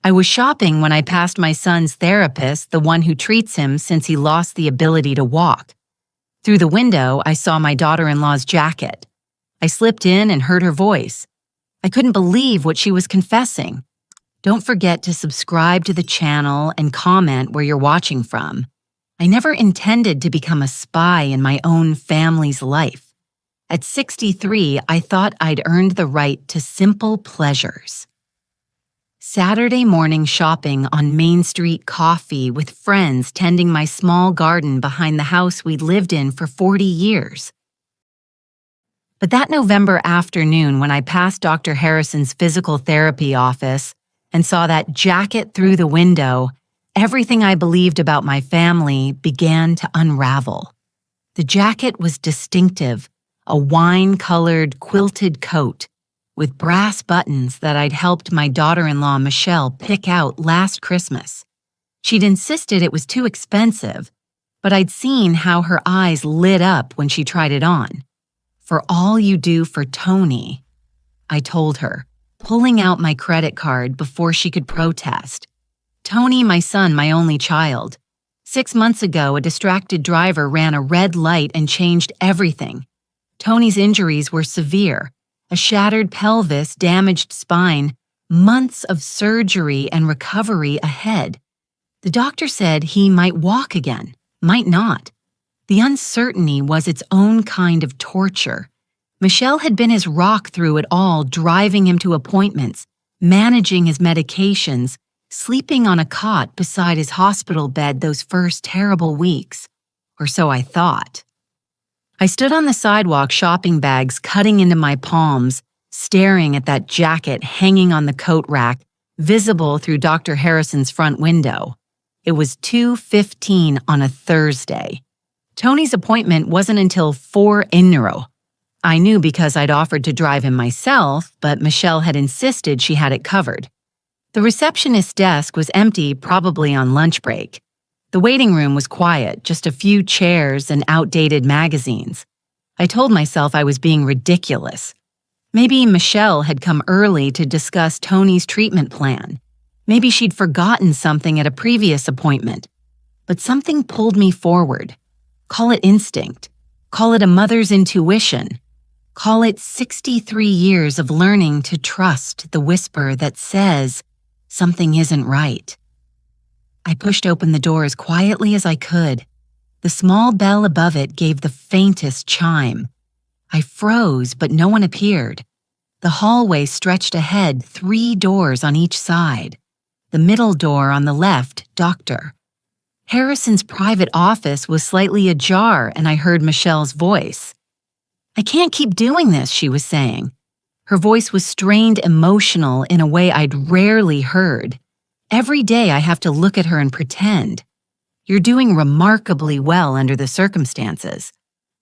I was shopping when I passed my son's therapist, the one who treats him since he lost the ability to walk. Through the window, I saw my daughter-in-law's jacket. I slipped in and heard her voice. I couldn't believe what she was confessing. Don't forget to subscribe to the channel and comment where you're watching from. I never intended to become a spy in my own family's life. At 63, I thought I'd earned the right to simple pleasures. Saturday morning shopping on Main Street coffee with friends tending my small garden behind the house we'd lived in for 40 years. But that November afternoon when I passed Dr. Harrison's physical therapy office and saw that jacket through the window, everything I believed about my family began to unravel. The jacket was distinctive, a wine-colored quilted coat with brass buttons that I'd helped my daughter-in-law Michelle pick out last Christmas. She'd insisted it was too expensive, but I'd seen how her eyes lit up when she tried it on. "For all you do for Tony," I told her, pulling out my credit card before she could protest. Tony, my son, my only child. 6 months ago, a distracted driver ran a red light and changed everything. Tony's injuries were severe. A shattered pelvis, damaged spine, months of surgery and recovery ahead. The doctor said he might walk again, might not. The uncertainty was its own kind of torture. Michelle had been his rock through it all, driving him to appointments, managing his medications, sleeping on a cot beside his hospital bed those first terrible weeks. Or so I thought. I stood on the sidewalk, shopping bags cutting into my palms, staring at that jacket hanging on the coat rack, visible through Dr. Harrison's front window. It was 2:15 on a Thursday. Tony's appointment wasn't until 4 in. I knew because I'd offered to drive him myself, but Michelle had insisted she had it covered. The receptionist's desk was empty, probably on lunch break. The waiting room was quiet, just a few chairs and outdated magazines. I told myself I was being ridiculous. Maybe Michelle had come early to discuss Tony's treatment plan. Maybe she'd forgotten something at a previous appointment. But something pulled me forward. Call it instinct. Call it a mother's intuition. Call it 63 years of learning to trust the whisper that says something isn't right. I pushed open the door as quietly as I could. The small bell above it gave the faintest chime. I froze, but no one appeared. The hallway stretched ahead, 3 doors on each side. The middle door on the left, Dr. Harrison's private office was slightly ajar, and I heard Michelle's voice. "I can't keep doing this," she was saying. Her voice was strained, emotional in a way I'd rarely heard. Every day I have to look at her and pretend. "You're doing remarkably well under the circumstances."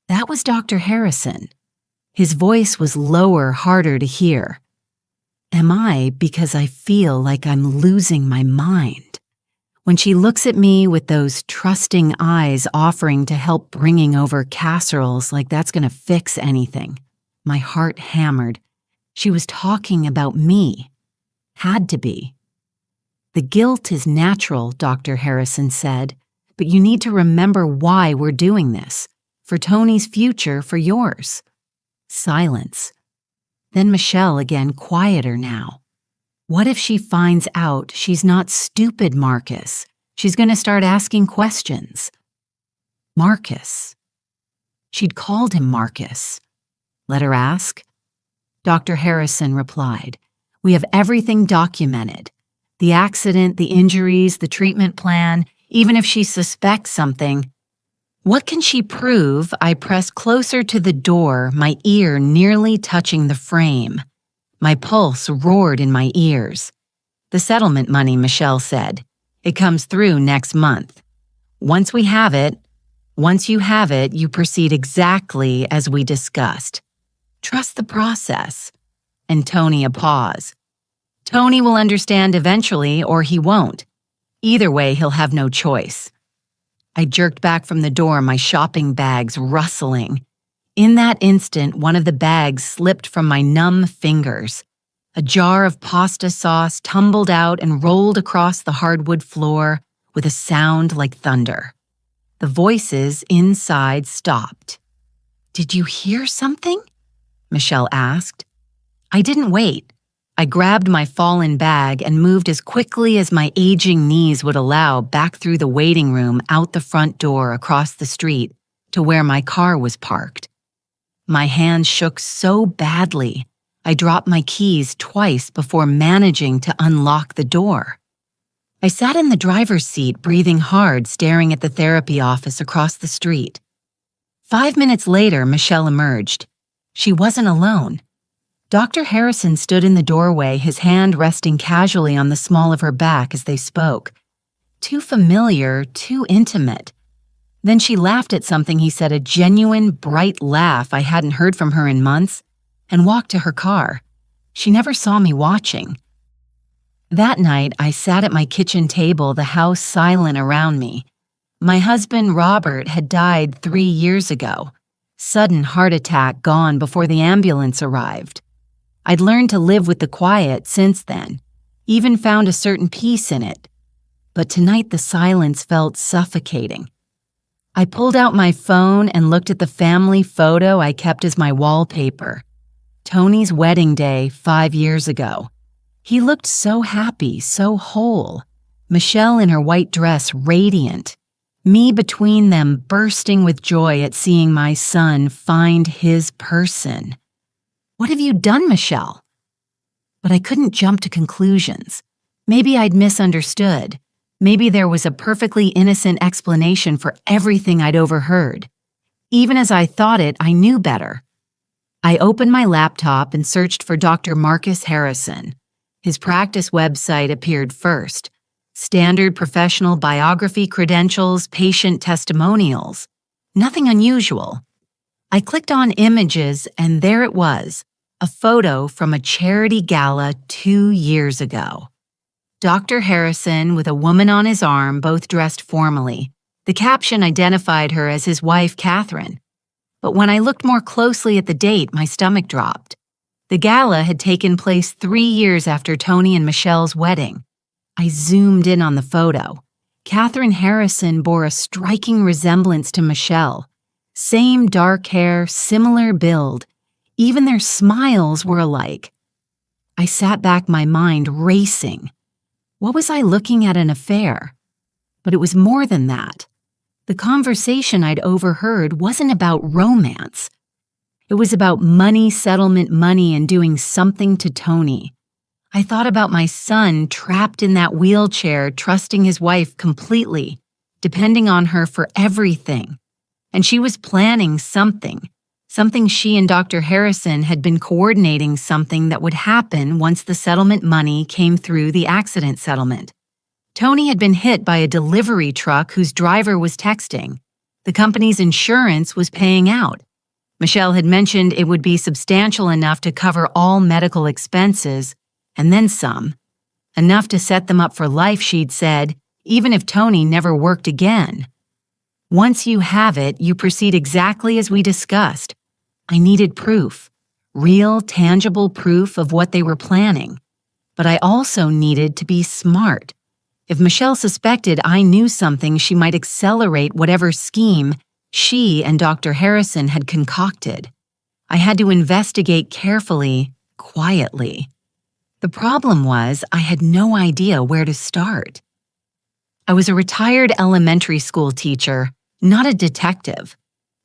That was Dr. Harrison. His voice was lower, harder to hear. Am I because I feel like I'm losing my mind? When she looks at me with those trusting eyes offering to help bringing over casseroles like that's going to fix anything, my heart hammered. She was talking about me. Had to be. "The guilt is natural," Dr. Harrison said, "but you need to remember why we're doing this. For Tony's future, for yours." Silence. Then Michelle again, quieter now. What if she finds out she's not stupid, Marcus? She's going to start asking questions. Marcus. She'd called him Marcus. Let her ask. Dr. Harrison replied, "We have everything documented. The accident, the injuries, the treatment plan, even if she suspects something." "What can she prove?" I pressed closer to the door, my ear nearly touching the frame. My pulse roared in my ears. "The settlement money," Michelle said. "It comes through next month. Once you have it, you proceed exactly as we discussed. Trust the process." And Tony, a pause. "Tony will understand eventually, or he won't. Either way, he'll have no choice." I jerked back from the door, my shopping bags rustling. In that instant, one of the bags slipped from my numb fingers. A jar of pasta sauce tumbled out and rolled across the hardwood floor with a sound like thunder. The voices inside stopped. "Did you hear something?" Michelle asked. I didn't wait. I grabbed my fallen bag and moved as quickly as my aging knees would allow back through the waiting room, out the front door, across the street, to where my car was parked. My hands shook so badly, I dropped my keys twice before managing to unlock the door. I sat in the driver's seat, breathing hard, staring at the therapy office across the street. 5 minutes later, Michelle emerged. She wasn't alone. Dr. Harrison stood in the doorway, his hand resting casually on the small of her back as they spoke. Too familiar, too intimate. Then she laughed at something he said, a genuine, bright laugh I hadn't heard from her in months, and walked to her car. She never saw me watching. That night, I sat at my kitchen table, the house silent around me. My husband, Robert, had died 3 years ago. Sudden heart attack, gone before the ambulance arrived. I'd learned to live with the quiet since then, even found a certain peace in it. But tonight the silence felt suffocating. I pulled out my phone and looked at the family photo I kept as my wallpaper. Tony's wedding day 5 years ago. He looked so happy, so whole. Michelle in her white dress, radiant. Me between them, bursting with joy at seeing my son find his person. "What have you done, Michelle?" But I couldn't jump to conclusions. Maybe I'd misunderstood. Maybe there was a perfectly innocent explanation for everything I'd overheard. Even as I thought it, I knew better. I opened my laptop and searched for Dr. Marcus Harrison. His practice website appeared first. Standard professional biography credentials, patient testimonials. Nothing unusual. I clicked on images, and there it was, a photo from a charity gala 2 years ago. Dr. Harrison with a woman on his arm, both dressed formally. The caption identified her as his wife, Catherine. But when I looked more closely at the date, my stomach dropped. The gala had taken place 3 years after Tony and Michelle's wedding. I zoomed in on the photo. Catherine Harrison bore a striking resemblance to Michelle. Same dark hair, similar build. Even their smiles were alike. I sat back, my mind racing. What was I looking at, an affair? But it was more than that. The conversation I'd overheard wasn't about romance. It was about money, settlement money, and doing something to Tony. I thought about my son trapped in that wheelchair, trusting his wife completely, depending on her for everything. And she was planning something she and Dr. Harrison had been coordinating, something that would happen once the settlement money came through the accident settlement. Tony had been hit by a delivery truck whose driver was texting. The company's insurance was paying out. Michelle had mentioned it would be substantial enough to cover all medical expenses, and then some. Enough to set them up for life, she'd said, even if Tony never worked again. Once you have it, you proceed exactly as we discussed. I needed proof, real, tangible proof of what they were planning. But I also needed to be smart. If Michelle suspected I knew something, she might accelerate whatever scheme she and Dr. Harrison had concocted. I had to investigate carefully, quietly. The problem was I had no idea where to start. I was a retired elementary school teacher, not a detective.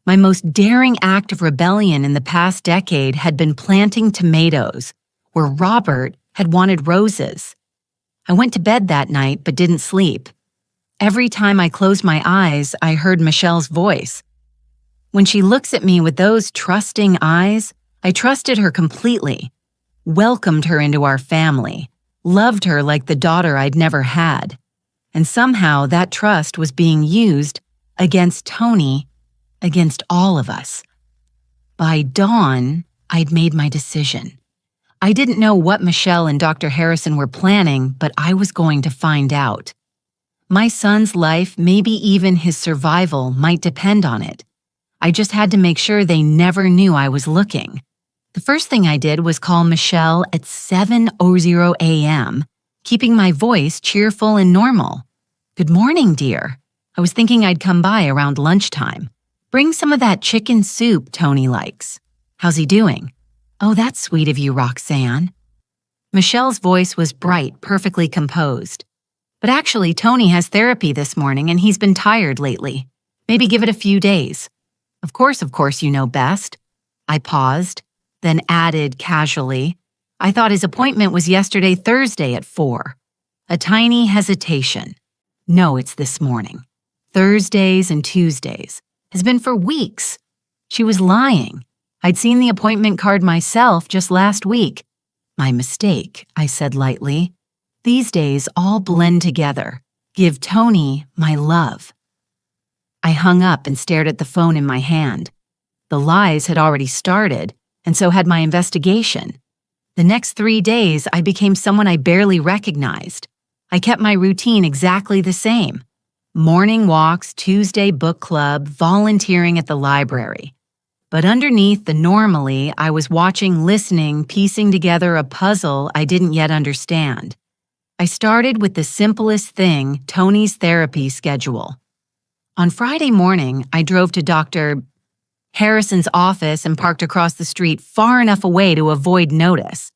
My most daring act of rebellion in the past decade had been planting tomatoes, where Robert had wanted roses. I went to bed that night but didn't sleep. Every time I closed my eyes, I heard Michelle's voice. When she looks at me with those trusting eyes, I trusted her completely, welcomed her into our family, loved her like the daughter I'd never had. And somehow that trust was being used against Tony, against all of us. By dawn, I'd made my decision. I didn't know what Michelle and Dr. Harrison were planning, but I was going to find out. My son's life, maybe even his survival, might depend on it. I just had to make sure they never knew I was looking. The first thing I did was call Michelle at 7:00 a.m., keeping my voice cheerful and normal. "Good morning, dear. I was thinking I'd come by around lunchtime. Bring some of that chicken soup Tony likes. How's he doing?" "Oh, that's sweet of you, Roxanne." Michelle's voice was bright, perfectly composed. "But actually, Tony has therapy this morning and he's been tired lately. Maybe give it a few days." Of course, you know best." I paused, then added casually, "I thought his appointment was yesterday Thursday at 4. A tiny hesitation. "No, it's this morning. Thursdays and Tuesdays. Has been for weeks." She was lying. I'd seen the appointment card myself just last week. "My mistake," I said lightly. "These days all blend together. Give Tony my love." I hung up and stared at the phone in my hand. The lies had already started, and so had my investigation. The next 3 days, I became someone I barely recognized. I kept my routine exactly the same. Morning walks, Tuesday book club, volunteering at the library. But underneath the normally, I was watching, listening, piecing together a puzzle I didn't yet understand. I started with the simplest thing, Tony's therapy schedule. On Friday morning, I drove to Dr. Harrison's office and parked across the street far enough away to avoid notice.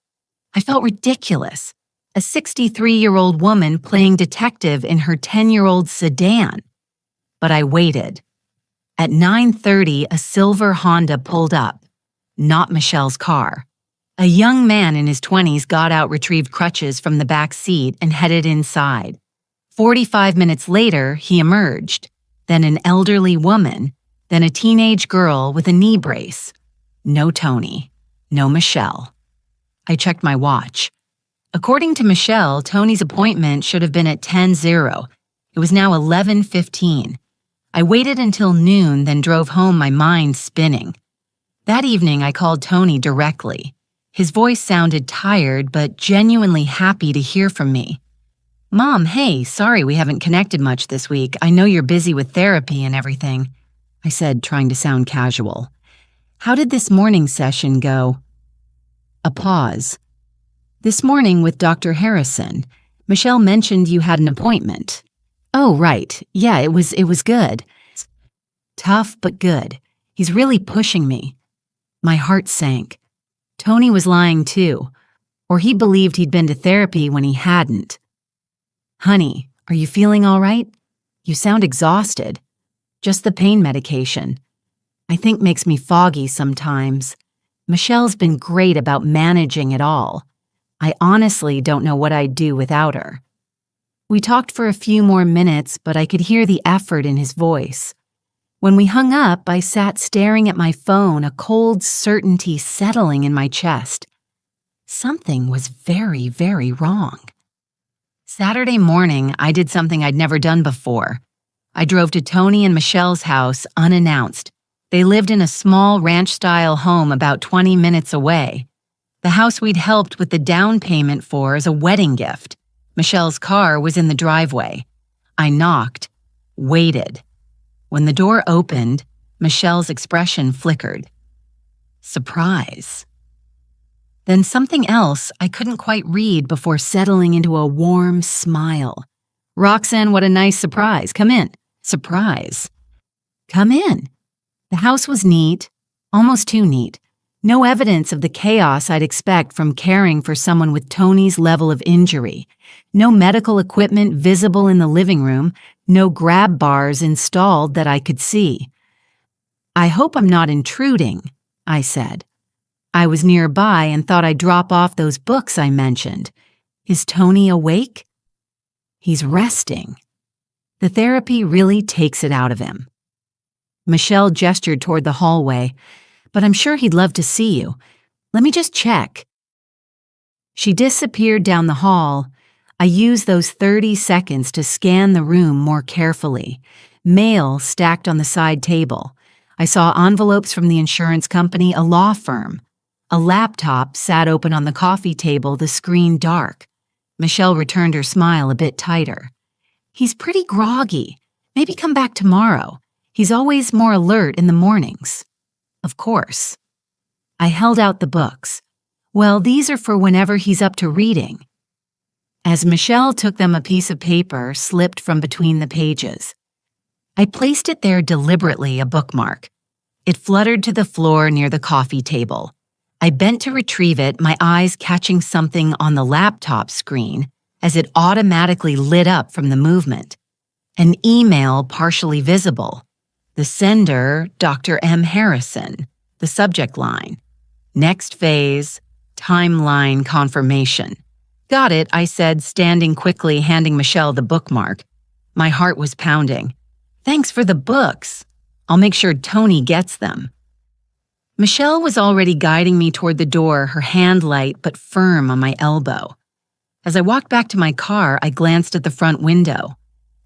I felt ridiculous, a 63-year-old woman playing detective in her 10-year-old sedan. But I waited. At 9:30, a silver Honda pulled up, not Michelle's car. A young man in his 20s got out, retrieved crutches from the back seat, and headed inside. 45 minutes later, he emerged, then an elderly woman, then a teenage girl with a knee brace. No Tony, no Michelle. I checked my watch. According to Michelle, Tony's appointment should have been at 10:00. It was now 11:15. I waited until noon, then drove home, my mind spinning. That evening, I called Tony directly. His voice sounded tired, but genuinely happy to hear from me. "Mom, hey, sorry we haven't connected much this week. I know you're busy with therapy and everything," I said, trying to sound casual. "How did this morning session go?" A pause. "This morning with Dr. Harrison. Michelle mentioned you had an appointment." "Oh, right. Yeah, it was good." Tough, but good. He's really pushing me. My heart sank. Tony was lying too. Or he believed he'd been to therapy when he hadn't. "Honey, are you feeling all right? You sound exhausted." "Just the pain medication. I think makes me foggy sometimes. Michelle's been great about managing it all. I honestly don't know what I'd do without her." We talked for a few more minutes, but I could hear the effort in his voice. When we hung up, I sat staring at my phone, a cold certainty settling in my chest. Something was very, very wrong. Saturday morning, I did something I'd never done before. I drove to Tony and Michelle's house unannounced. They lived in a small ranch-style home about 20 minutes away. The house we'd helped with the down payment for as a wedding gift. Michelle's car was in the driveway. I knocked, waited. When the door opened, Michelle's expression flickered. Surprise. Then something else I couldn't quite read before settling into a warm smile. "Roxanne, what a nice surprise. Come in." Surprise. Come in. The house was neat, almost too neat. No evidence of the chaos I'd expect from caring for someone with Tony's level of injury. No medical equipment visible in the living room, no grab bars installed that I could see. "I hope I'm not intruding," I said. I was nearby and thought I'd drop off those books I mentioned. "Is Tony awake?" "He's resting. The therapy really takes it out of him." Michelle gestured toward the hallway. "But I'm sure he'd love to see you. Let me just check." She disappeared down the hall. I used those 30 seconds to scan the room more carefully. Mail stacked on the side table. I saw envelopes from the insurance company, a law firm. A laptop sat open on the coffee table, the screen dark. Michelle returned her smile a bit tighter. "He's pretty groggy. Maybe come back tomorrow. He's always more alert in the mornings." "Of course." I held out the books. Well, these are for whenever he's up to reading. As Michelle took them, a piece of paper slipped from between the pages. I placed it there deliberately, a bookmark. It fluttered to the floor near the coffee table. I bent to retrieve it, my eyes catching something on the laptop screen as it automatically lit up from the movement. An email partially visible. The sender, Dr. M. Harrison. The subject line. Next phase, timeline confirmation. Got it, I said, standing quickly, handing Michelle the bookmark. My heart was pounding. Thanks for the books. I'll make sure Tony gets them. Michelle was already guiding me toward the door, her hand light but firm on my elbow. As I walked back to my car, I glanced at the front window.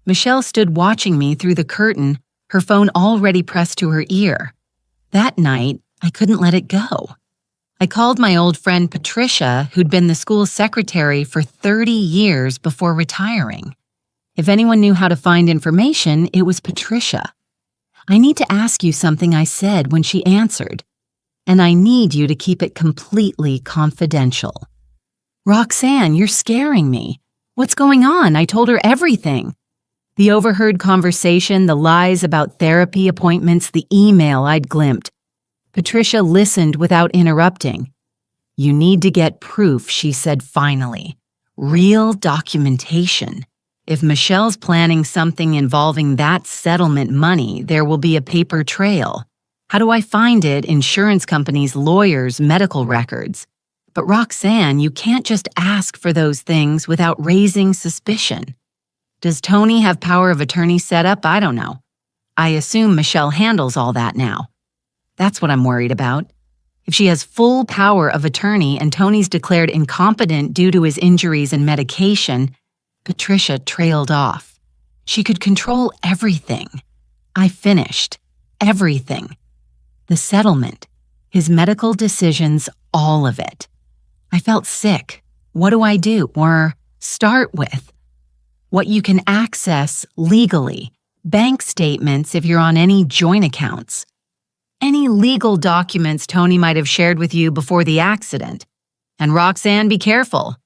Michelle stood watching me through the curtain, her phone already pressed to her ear. That night, I couldn't let it go. I called my old friend Patricia, who'd been the school secretary for 30 years before retiring. If anyone knew how to find information, it was Patricia. I need to ask you something, I said when she answered. And I need you to keep it completely confidential. Roxanne, you're scaring me. What's going on? I told her everything. The overheard conversation, the lies about therapy appointments, the email I'd glimpsed. Patricia listened without interrupting. You need to get proof, she said finally. Real documentation. If Michelle's planning something involving that settlement money, there will be a paper trail. How do I find it? Insurance companies, lawyers, medical records. But Roxanne, you can't just ask for those things without raising suspicion. Does Tony have power of attorney set up? I don't know. I assume Michelle handles all that now. That's what I'm worried about. If she has full power of attorney and Tony's declared incompetent due to his injuries and medication, Patricia trailed off. She could control everything. I finished. Everything. The settlement, his medical decisions, all of it. I felt sick. What do I do? Or start with what you can access legally, bank statements if you're on any joint accounts, any legal documents Tony might have shared with you before the accident. And Roxanne, be careful.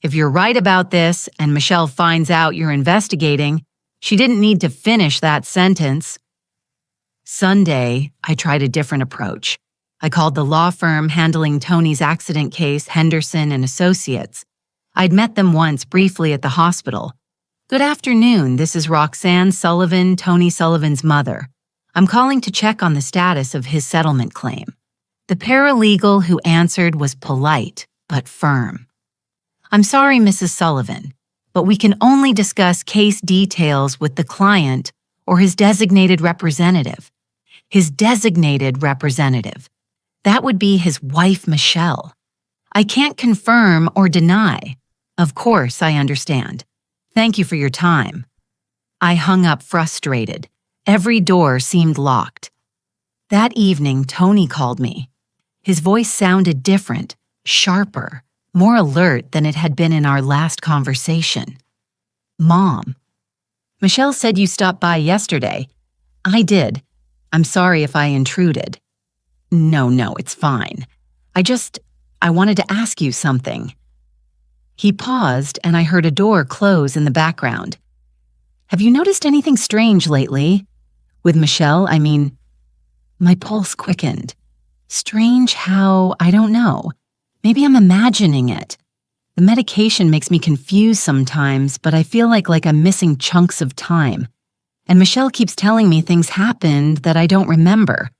If you're right about this and Michelle finds out you're investigating, she didn't need to finish that sentence. Sunday, I tried a different approach. I called the law firm handling Tony's accident case, Henderson and Associates. I'd met them once briefly at the hospital. Good afternoon, this is Roxanne Sullivan, Tony Sullivan's mother. I'm calling to check on the status of his settlement claim. The paralegal who answered was polite, but firm. I'm sorry, Mrs. Sullivan, but we can only discuss case details with the client or his designated representative. His designated representative. That would be his wife, Michelle. I can't confirm or deny. Of course, I understand. Thank you for your time. I hung up frustrated. Every door seemed locked. That evening, Tony called me. His voice sounded different, sharper, more alert than it had been in our last conversation. Mom. Michelle said you stopped by yesterday. I did. I'm sorry if I intruded. No, it's fine. I wanted to ask you something. He paused and I heard a door close in the background. Have you noticed anything strange lately? With Michelle, I mean, my pulse quickened. Strange how, I don't know. Maybe I'm imagining it. The medication makes me confused sometimes, but I feel like I'm missing chunks of time. And Michelle keeps telling me things happened that I don't remember.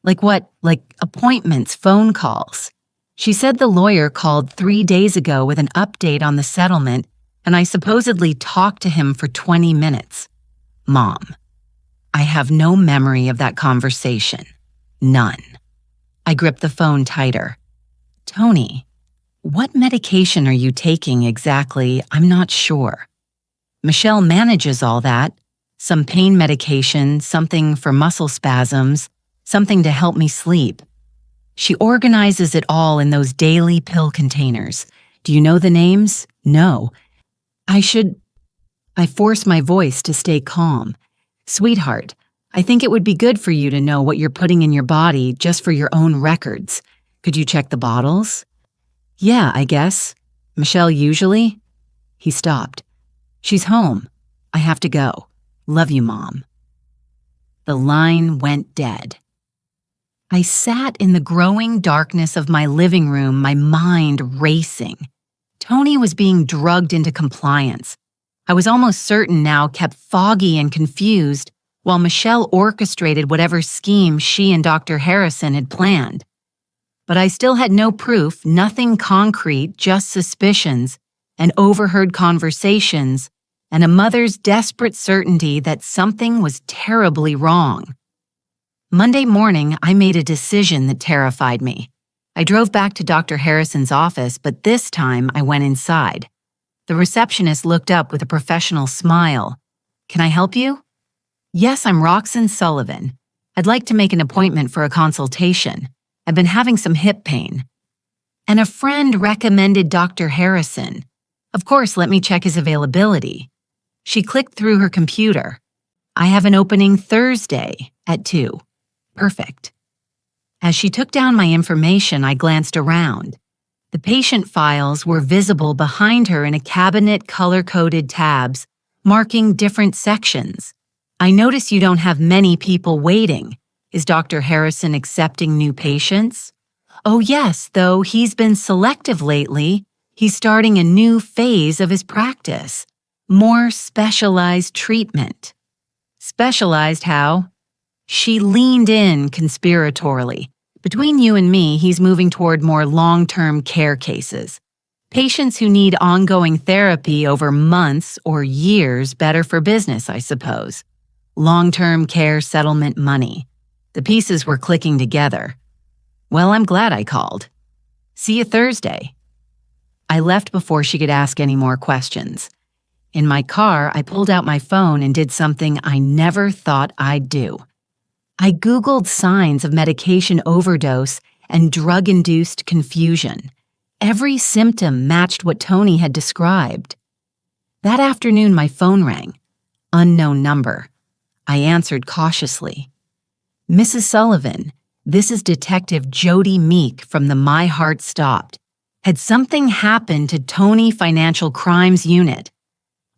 Like what? Like appointments, phone calls. She said the lawyer called 3 days ago with an update on the settlement, and I supposedly talked to him for 20 minutes. Mom, I have no memory of that conversation. None. I gripped the phone tighter. Tony, what medication are you taking exactly? I'm not sure. Michelle manages all that. Some pain medication, something for muscle spasms, something to help me sleep. She organizes it all in those daily pill containers. Do you know the names? No. I force my voice to stay calm. Sweetheart, I think it would be good for you to know what you're putting in your body just for your own records. Could you check the bottles? Yeah, I guess. Michelle usually? He stopped. She's home. I have to go. Love you, Mom. The line went dead. I sat in the growing darkness of my living room, my mind racing. Tony was being drugged into compliance. I was almost certain now kept foggy and confused, while Michelle orchestrated whatever scheme she and Dr. Harrison had planned. But I still had no proof, nothing concrete, just suspicions, and overheard conversations, and a mother's desperate certainty that something was terribly wrong. Monday morning, I made a decision that terrified me. I drove back to Dr. Harrison's office, but this time I went inside. The receptionist looked up with a professional smile. Can I help you? Yes, I'm Roxanne Sullivan. I'd like to make an appointment for a consultation. I've been having some hip pain. And a friend recommended Dr. Harrison. Of course, let me check his availability. She clicked through her computer. I have an opening Thursday at 2. Perfect. As she took down my information, I glanced around. The patient files were visible behind her in a cabinet color-coded tabs, marking different sections. I notice you don't have many people waiting. Is Dr. Harrison accepting new patients? Oh yes, though he's been selective lately. He's starting a new phase of his practice. More specialized treatment. Specialized how? She leaned in conspiratorially. Between you and me, he's moving toward more long-term care cases. Patients who need ongoing therapy over months or years, better for business, I suppose. Long-term care settlement money. The pieces were clicking together. Well, I'm glad I called. See you Thursday. I left before she could ask any more questions. In my car, I pulled out my phone and did something I never thought I'd do. I Googled signs of medication overdose and drug-induced confusion. Every symptom matched what Tony had described. That afternoon, my phone rang. Unknown number. I answered cautiously. Mrs. Sullivan, this is Detective Jody Meek from the My Heart Stopped. Had something happened to Tony Financial Crimes Unit?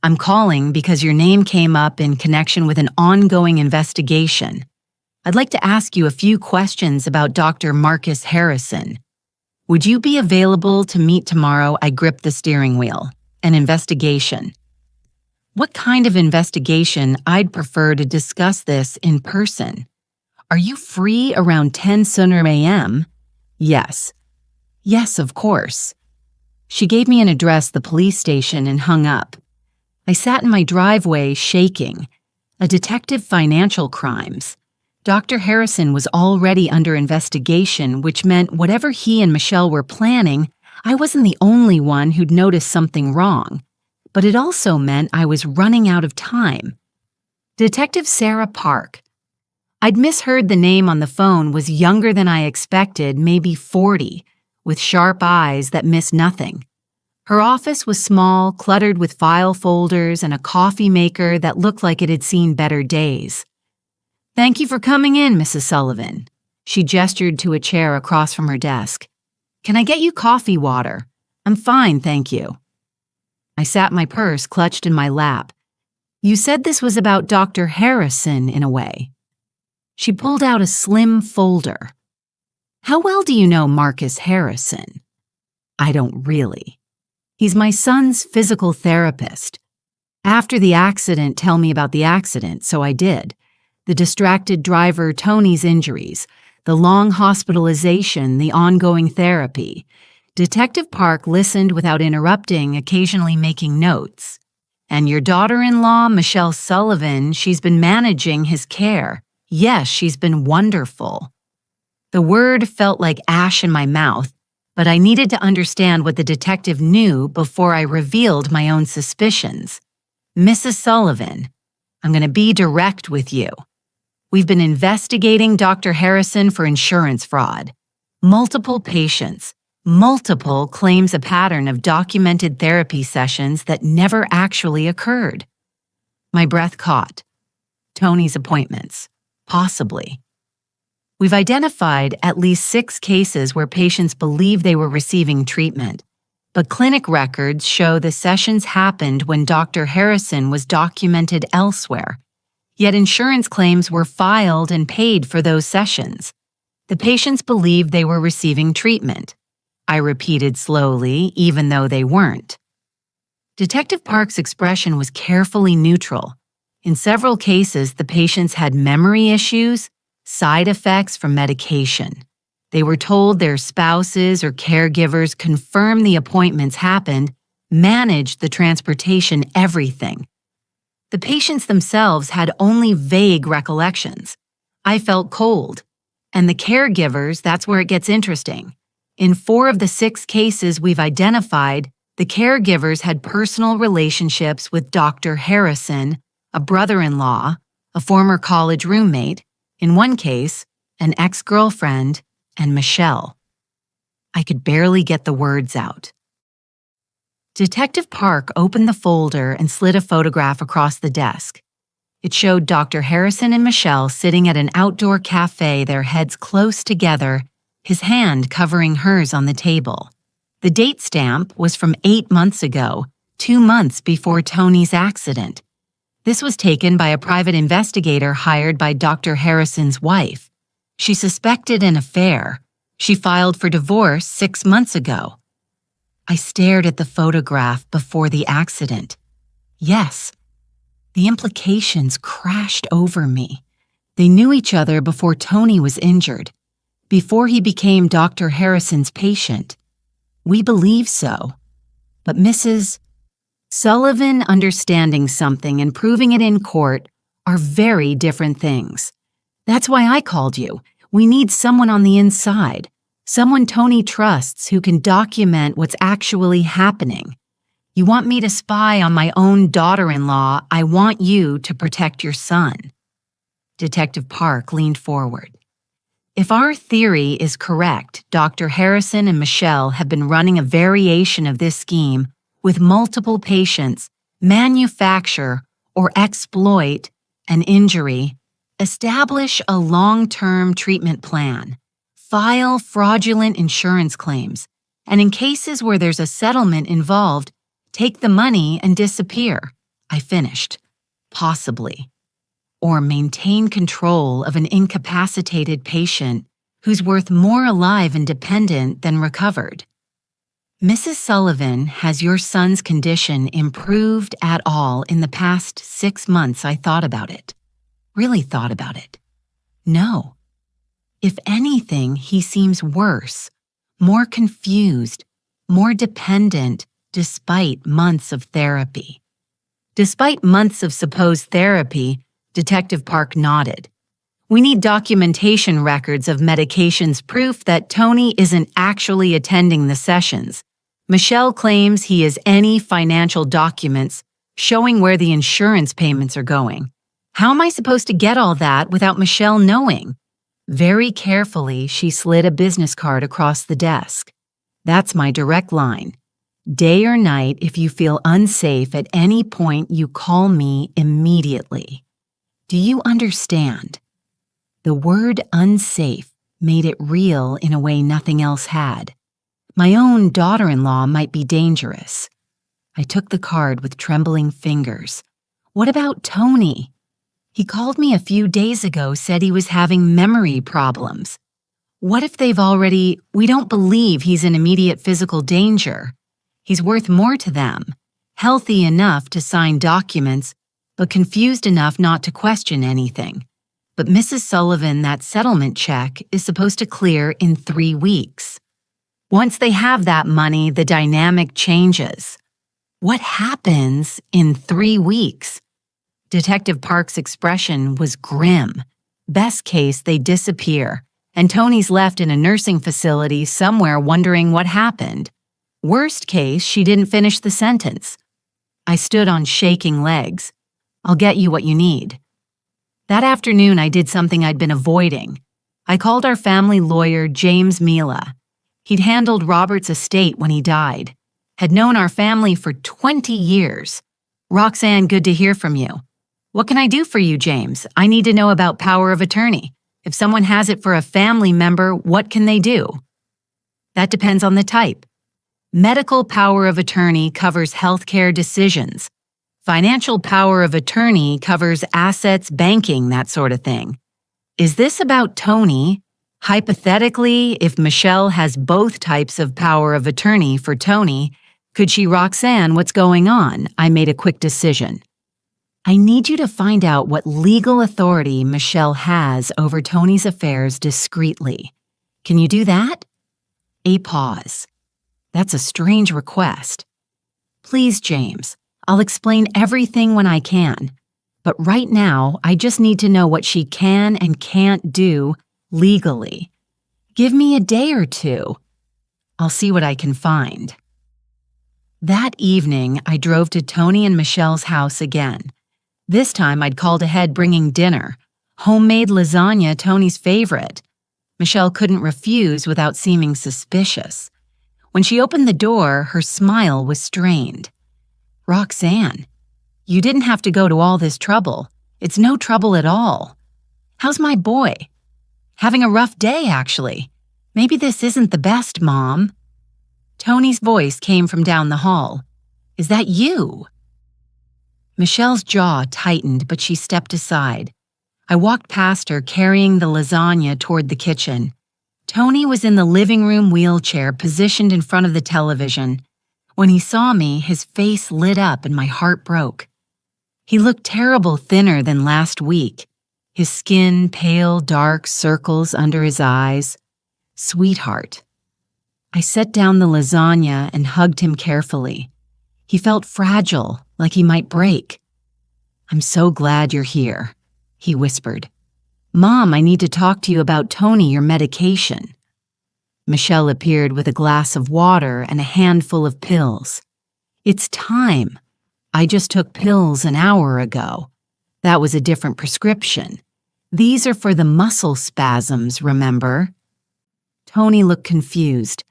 I'm calling because your name came up in connection with an ongoing investigation. I'd like to ask you a few questions about Dr. Marcus Harrison. Would you be available to meet tomorrow? I gripped the steering wheel. An investigation. What kind of investigation? I'd prefer to discuss this in person. Are you free around 10 sooner a.m.? Yes. Yes, of course. She gave me an address, the police station, and hung up. I sat in my driveway, shaking. A detective financial crimes. Dr. Harrison was already under investigation, which meant whatever he and Michelle were planning, I wasn't the only one who'd noticed something wrong. But it also meant I was running out of time. Detective Sarah Park. I'd misheard the name on the phone, was younger than I expected, maybe 40, with sharp eyes that missed nothing. Her office was small, cluttered with file folders and a coffee maker that looked like it had seen better days. Thank you for coming in, Mrs. Sullivan. She gestured to a chair across from her desk. Can I get you coffee water? I'm fine, thank you. I sat my purse clutched in my lap. You said this was about Dr. Harrison in a way. She pulled out a slim folder. How well do you know Marcus Harrison? I don't really. He's my son's physical therapist. After the accident, tell me about the accident, so I did. The distracted driver Tony's injuries, the long hospitalization, the ongoing therapy. Detective Park listened without interrupting, occasionally making notes. And your daughter-in-law, Michelle Sullivan, she's been managing his care. Yes, she's been wonderful. The word felt like ash in my mouth, but I needed to understand what the detective knew before I revealed my own suspicions. Mrs. Sullivan, I'm going to be direct with you. We've been investigating Dr. Harrison for insurance fraud. Multiple patients, multiple claims a pattern of documented therapy sessions that never actually occurred. My breath caught. Tony's appointments. Possibly. We've identified at least 6 cases where patients believe they were receiving treatment, but clinic records show the sessions happened when Dr. Harrison was documented elsewhere, yet insurance claims were filed and paid for those sessions. The patients believed they were receiving treatment. I repeated slowly, even though they weren't. Detective Park's expression was carefully neutral. In several cases, the patients had memory issues, side effects from medication. They were told their spouses or caregivers confirmed the appointments happened, managed the transportation, everything. The patients themselves had only vague recollections. I felt cold. And the caregivers, that's where it gets interesting. In 4 of the 6 cases we've identified, the caregivers had personal relationships with Dr. Harrison, a brother-in-law, a former college roommate, in one case, an ex-girlfriend, and Michelle. I could barely get the words out. Detective Park opened the folder and slid a photograph across the desk. It showed Dr. Harrison and Michelle sitting at an outdoor cafe, their heads close together, his hand covering hers on the table. The date stamp was from 8 months ago, 2 months before Tony's accident. This was taken by a private investigator hired by Dr. Harrison's wife. She suspected an affair. She filed for divorce 6 months ago. I stared at the photograph before the accident. Yes, the implications crashed over me. They knew each other before Tony was injured, before he became Dr. Harrison's patient. We believe so. But Mrs. Sullivan understanding something and proving it in court are very different things. That's why I called you. We need someone on the inside, someone Tony trusts who can document what's actually happening. You want me to spy on my own daughter-in-law. I want you to protect your son. Detective Park leaned forward. If our theory is correct, Dr. Harrison and Michelle have been running a variation of this scheme with multiple patients, manufacture or exploit an injury, establish a long-term treatment plan, file fraudulent insurance claims, and in cases where there's a settlement involved, take the money and disappear. I finished. Possibly. Or maintain control of an incapacitated patient who's worth more alive and dependent than recovered. Mrs. Sullivan, has your son's condition improved at all in the past 6 months? I thought about it. Really thought about it. No. If anything, he seems worse, more confused, more dependent, despite months of therapy. Despite months of supposed therapy, Detective Park nodded. We need documentation records of medications, proof that Tony isn't actually attending the sessions. Michelle claims he has any financial documents showing where the insurance payments are going. How am I supposed to get all that without Michelle knowing? Very carefully, she slid a business card across the desk. That's my direct line. Day or night, if you feel unsafe at any point, you call me immediately. Do you understand? The word unsafe made it real in a way nothing else had. My own daughter-in-law might be dangerous. I took the card with trembling fingers. What about Tony? He called me a few days ago, said he was having memory problems. What if we don't believe he's in immediate physical danger? He's worth more to them, healthy enough to sign documents, but confused enough not to question anything. But Mrs. Sullivan, that settlement check is supposed to clear in 3 weeks. Once they have that money, the dynamic changes. What happens in 3 weeks? Detective Park's expression was grim. Best case, they disappear, and Tony's left in a nursing facility somewhere wondering what happened. Worst case, she didn't finish the sentence. I stood on shaking legs. I'll get you what you need. That afternoon, I did something I'd been avoiding. I called our family lawyer, James Mila. He'd handled Robert's estate when he died. Had known our family for 20 years. Roxanne, good to hear from you. What can I do for you, James? I need to know about power of attorney. If someone has it for a family member, what can they do? That depends on the type. Medical power of attorney covers healthcare decisions. Financial power of attorney covers assets, banking, that sort of thing. Is this about Tony? Hypothetically, if Michelle has both types of power of attorney for Tony, could she Roxanne what's going on? I made a quick decision. I need you to find out what legal authority Michelle has over Tony's affairs discreetly. Can you do that? A pause. That's a strange request. Please, James, I'll explain everything when I can. But right now, I just need to know what she can and can't do legally. Give me a day or two. I'll see what I can find. That evening, I drove to Tony and Michelle's house again. This time, I'd called ahead bringing dinner. Homemade lasagna, Tony's favorite. Michelle couldn't refuse without seeming suspicious. When she opened the door, her smile was strained. Roxanne, you didn't have to go to all this trouble. It's no trouble at all. How's my boy? Having a rough day, actually. Maybe this isn't the best, Mom. Tony's voice came from down the hall. Is that you? Michelle's jaw tightened, but she stepped aside. I walked past her, carrying the lasagna toward the kitchen. Tony was in the living room wheelchair, positioned in front of the television. When he saw me, his face lit up and my heart broke. He looked terrible thinner than last week. His skin pale, dark circles under his eyes. Sweetheart. I set down the lasagna and hugged him carefully. He felt fragile, like he might break. I'm so glad you're here, he whispered. Mom, I need to talk to you about Tony, your medication. Michelle appeared with a glass of water and a handful of pills. It's time. I just took pills an hour ago. That was a different prescription. These are for the muscle spasms, remember? Tony looked confused.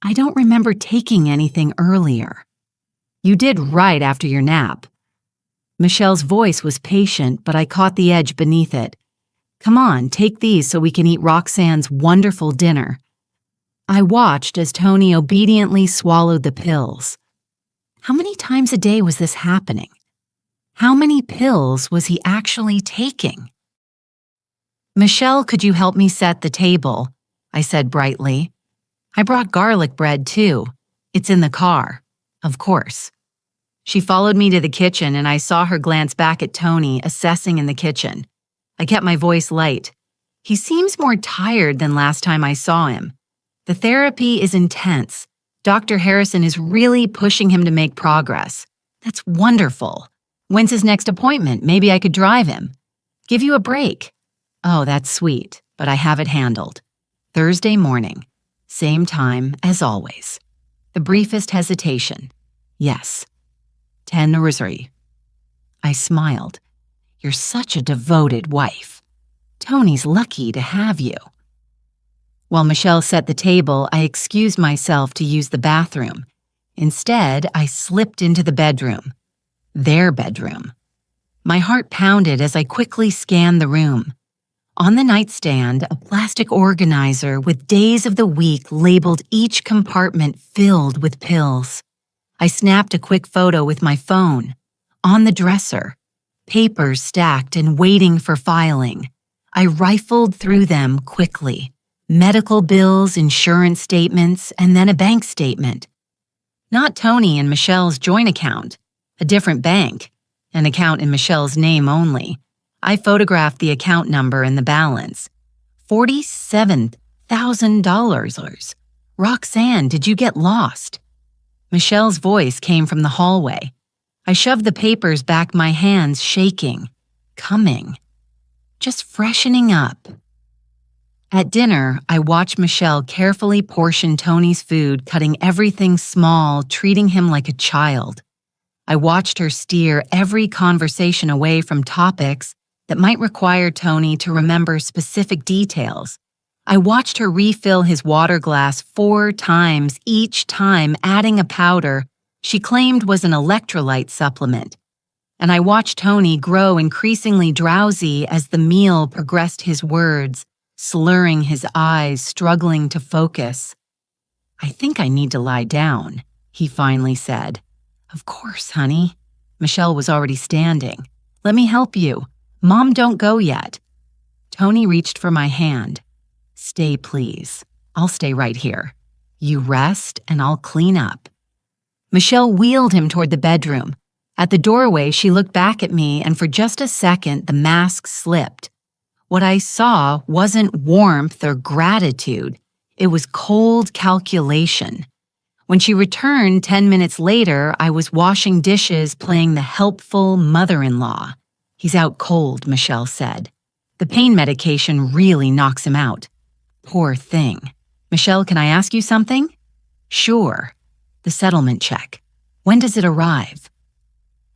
I don't remember taking anything earlier. You did right after your nap. Michelle's voice was patient, but I caught the edge beneath it. Come on, take these so we can eat Roxanne's wonderful dinner. I watched as Tony obediently swallowed the pills. How many times a day was this happening? How many pills was he actually taking? Michelle, could you help me set the table? I said brightly. I brought garlic bread, too. It's in the car. Of course. She followed me to the kitchen, and I saw her glance back at Tony, assessing in the kitchen. I kept my voice light. He seems more tired than last time I saw him. The therapy is intense. Dr. Harrison is really pushing him to make progress. That's wonderful. When's his next appointment? Maybe I could drive him. Give you a break. Oh, that's sweet, but I have it handled. Thursday morning. Same time as always. The briefest hesitation. Yes. 10 rosary. I smiled. You're such a devoted wife. Tony's lucky to have you. While Michelle set the table, I excused myself to use the bathroom. Instead, I slipped into the bedroom. Their bedroom. My heart pounded as I quickly scanned the room. On the nightstand, a plastic organizer with days of the week labeled each compartment filled with pills. I snapped a quick photo with my phone. On the dresser, papers stacked and waiting for filing. I rifled through them quickly. Medical bills, insurance statements, and then a bank statement. Not Tony and Michelle's joint account, a different bank, an account in Michelle's name only. I photographed the account number and the balance. $47,000. Roxanne, did you get lost? Michelle's voice came from the hallway. I shoved the papers back, my hands shaking. Coming. Just freshening up. At dinner, I watched Michelle carefully portion Tony's food, cutting everything small, treating him like a child. I watched her steer every conversation away from topics that might require Tony to remember specific details. I watched her refill his water glass 4 times, each time adding a powder she claimed was an electrolyte supplement. and I watched Tony grow increasingly drowsy as the meal progressed his words, slurring his eyes, struggling to focus. "I think I need to lie down," he finally said. "Of course, honey." Michelle was already standing. "Let me help you. Mom, don't go yet." Tony reached for my hand. "Stay, please. I'll stay right here. You rest and I'll clean up." Michelle wheeled him toward the bedroom. At the doorway, she looked back at me, and for just a second, the mask slipped. What I saw wasn't warmth or gratitude. It was cold calculation. When she returned 10 minutes later, I was washing dishes, playing the helpful mother-in-law. "He's out cold," Michelle said. "The pain medication really knocks him out." "Poor thing. Michelle, can I ask you something?" "Sure." "The settlement check. When does it arrive?"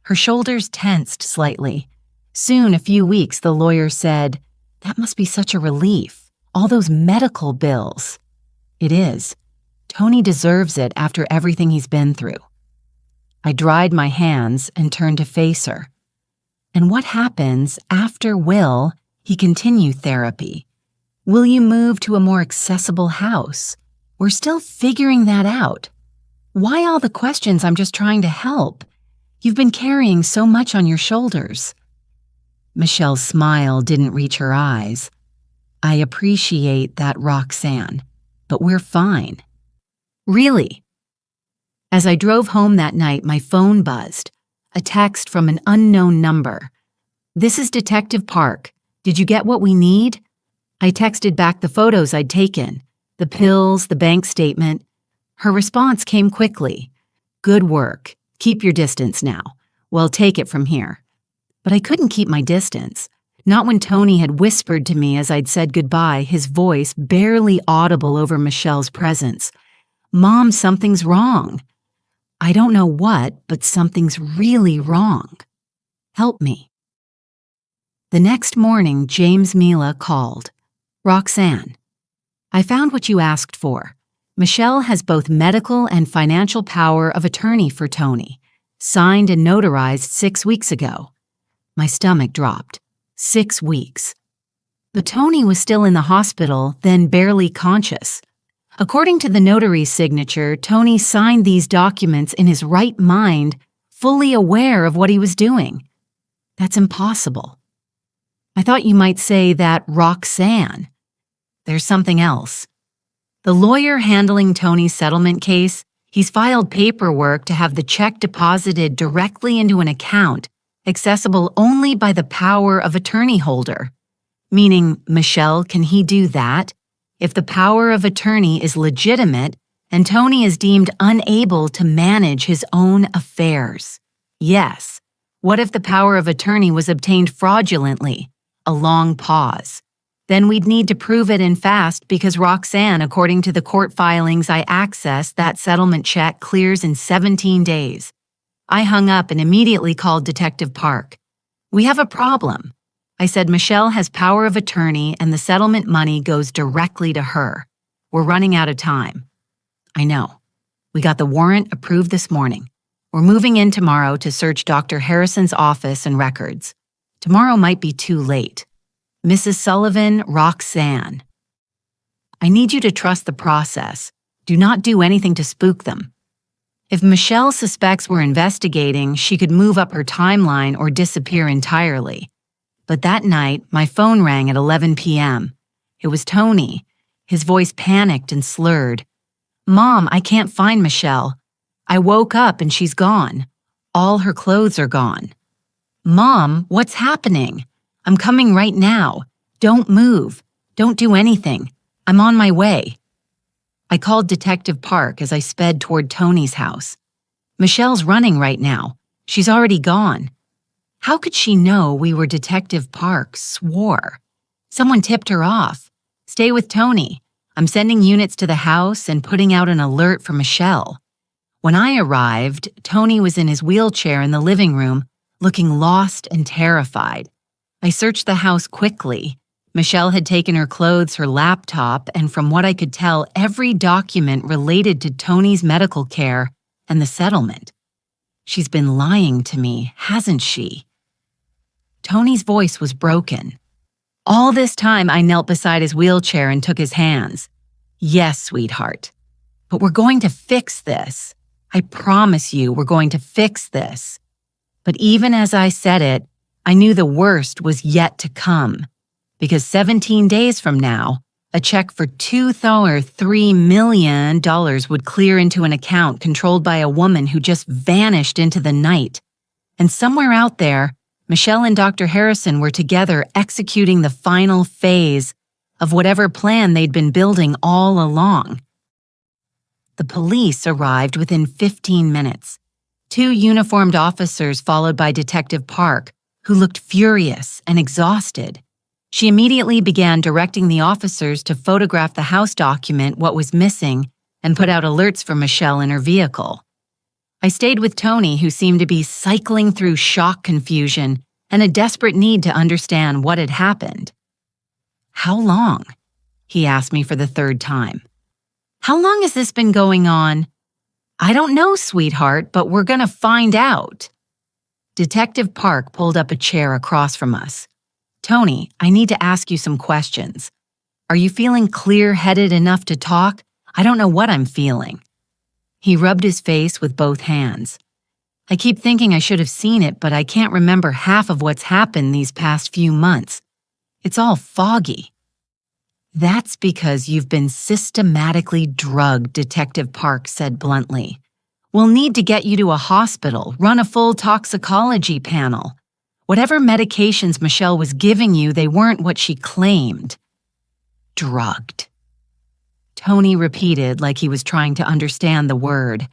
Her shoulders tensed slightly. "Soon, a few weeks," the lawyer said. "That must be such a relief. All those medical bills." "It is. Tony deserves it after everything he's been through." I dried my hands and turned to face her. "And what happens after he continue therapy? Will you move to a more accessible house? We're still figuring that out. Why all the questions? I'm just trying to help. You've been carrying so much on your shoulders." Michelle's smile didn't reach her eyes. "I appreciate that, Roxanne, but we're fine." "Really?" As I drove home that night, my phone buzzed. A text from an unknown number. "This is Detective Park. Did you get what we need?" I texted back the photos I'd taken, the pills, the bank statement. Her response came quickly. "Good work. Keep your distance now. We'll take it from here." But I couldn't keep my distance. Not when Tony had whispered to me as I'd said goodbye, his voice barely audible over Michelle's presence. "Mom, something's wrong." "I don't know what, but something's really wrong. Help me." The next morning, James Mila called. "Roxanne, I found what you asked for. Michelle has both medical and financial power of attorney for Tony, signed and notarized 6 weeks ago." My stomach dropped. 6 weeks. But Tony was still in the hospital, then barely conscious. According to the notary's signature, Tony signed these documents in his right mind, fully aware of what he was doing. That's impossible. "I thought you might say that, Roxanne." "There's something else. The lawyer handling Tony's settlement case, he's filed paperwork to have the check deposited directly into an account accessible only by the power of attorney holder." Meaning, Michelle, can he do that? If the power of attorney is legitimate and Tony is deemed unable to manage his own affairs? Yes. What if the power of attorney was obtained fraudulently? A long pause. Then we'd need to prove it in fast because Roxanne, according to the court filings I accessed, that settlement check clears in 17 days. I hung up and immediately called Detective Park. "We have a problem." I said Michelle has power of attorney and the settlement money goes directly to her. "We're running out of time." "I know. We got the warrant approved this morning. We're moving in tomorrow to search Dr. Harrison's office and records. Tomorrow might be too late. Mrs. Sullivan, Roxanne. I need you to trust the process. Do not do anything to spook them. If Michelle suspects we're investigating, she could move up her timeline or disappear entirely. But that night, my phone rang at 11 p.m. It was Tony. His voice panicked and slurred. "Mom, I can't find Michelle. I woke up and she's gone. All her clothes are gone." "Mom, what's happening? I'm coming right now. Don't move. Don't do anything. I'm on my way." I called Detective Park as I sped toward Tony's house. "Michelle's running right now. She's already gone." How could she know we were Detective Park? Swore. Someone tipped her off. "Stay with Tony. I'm sending units to the house and putting out an alert for Michelle." When I arrived, Tony was in his wheelchair in the living room, looking lost and terrified. I searched the house quickly. Michelle had taken her clothes, her laptop, and from what I could tell, every document related to Tony's medical care and the settlement. She's been lying to me, hasn't she? Tony's voice was broken. All this time, I knelt beside his wheelchair and took his hands. Yes, sweetheart. But we're going to fix this. I promise you, we're going to fix this. But even as I said it, I knew the worst was yet to come. Because 17 days from now, a check for $3 million would clear into an account controlled by a woman who just vanished into the night. And somewhere out there, Michelle and Dr. Harrison were together executing the final phase of whatever plan they'd been building all along. The police arrived within 15 minutes. 2 uniformed officers followed by Detective Park, who looked furious and exhausted. She immediately began directing the officers to photograph the house, document what was missing, and put out alerts for Michelle in her vehicle. I stayed with Tony, who seemed to be cycling through shock confusion and a desperate need to understand what had happened. "How long?" he asked me for the 3rd time. "How long has this been going on?" "I don't know, sweetheart, but we're gonna find out." Detective Park pulled up a chair across from us. "Tony, I need to ask you some questions. Are you feeling clear-headed enough to talk? I don't know what I'm feeling." He rubbed his face with both hands. "I keep thinking I should have seen it, but I can't remember half of what's happened these past few months. It's all foggy." "That's because you've been systematically drugged," Detective Park said bluntly. "We'll need to get you to a hospital, run a full toxicology panel. Whatever medications Michelle was giving you, they weren't what she claimed." "Drugged," Tony repeated like he was trying to understand the word.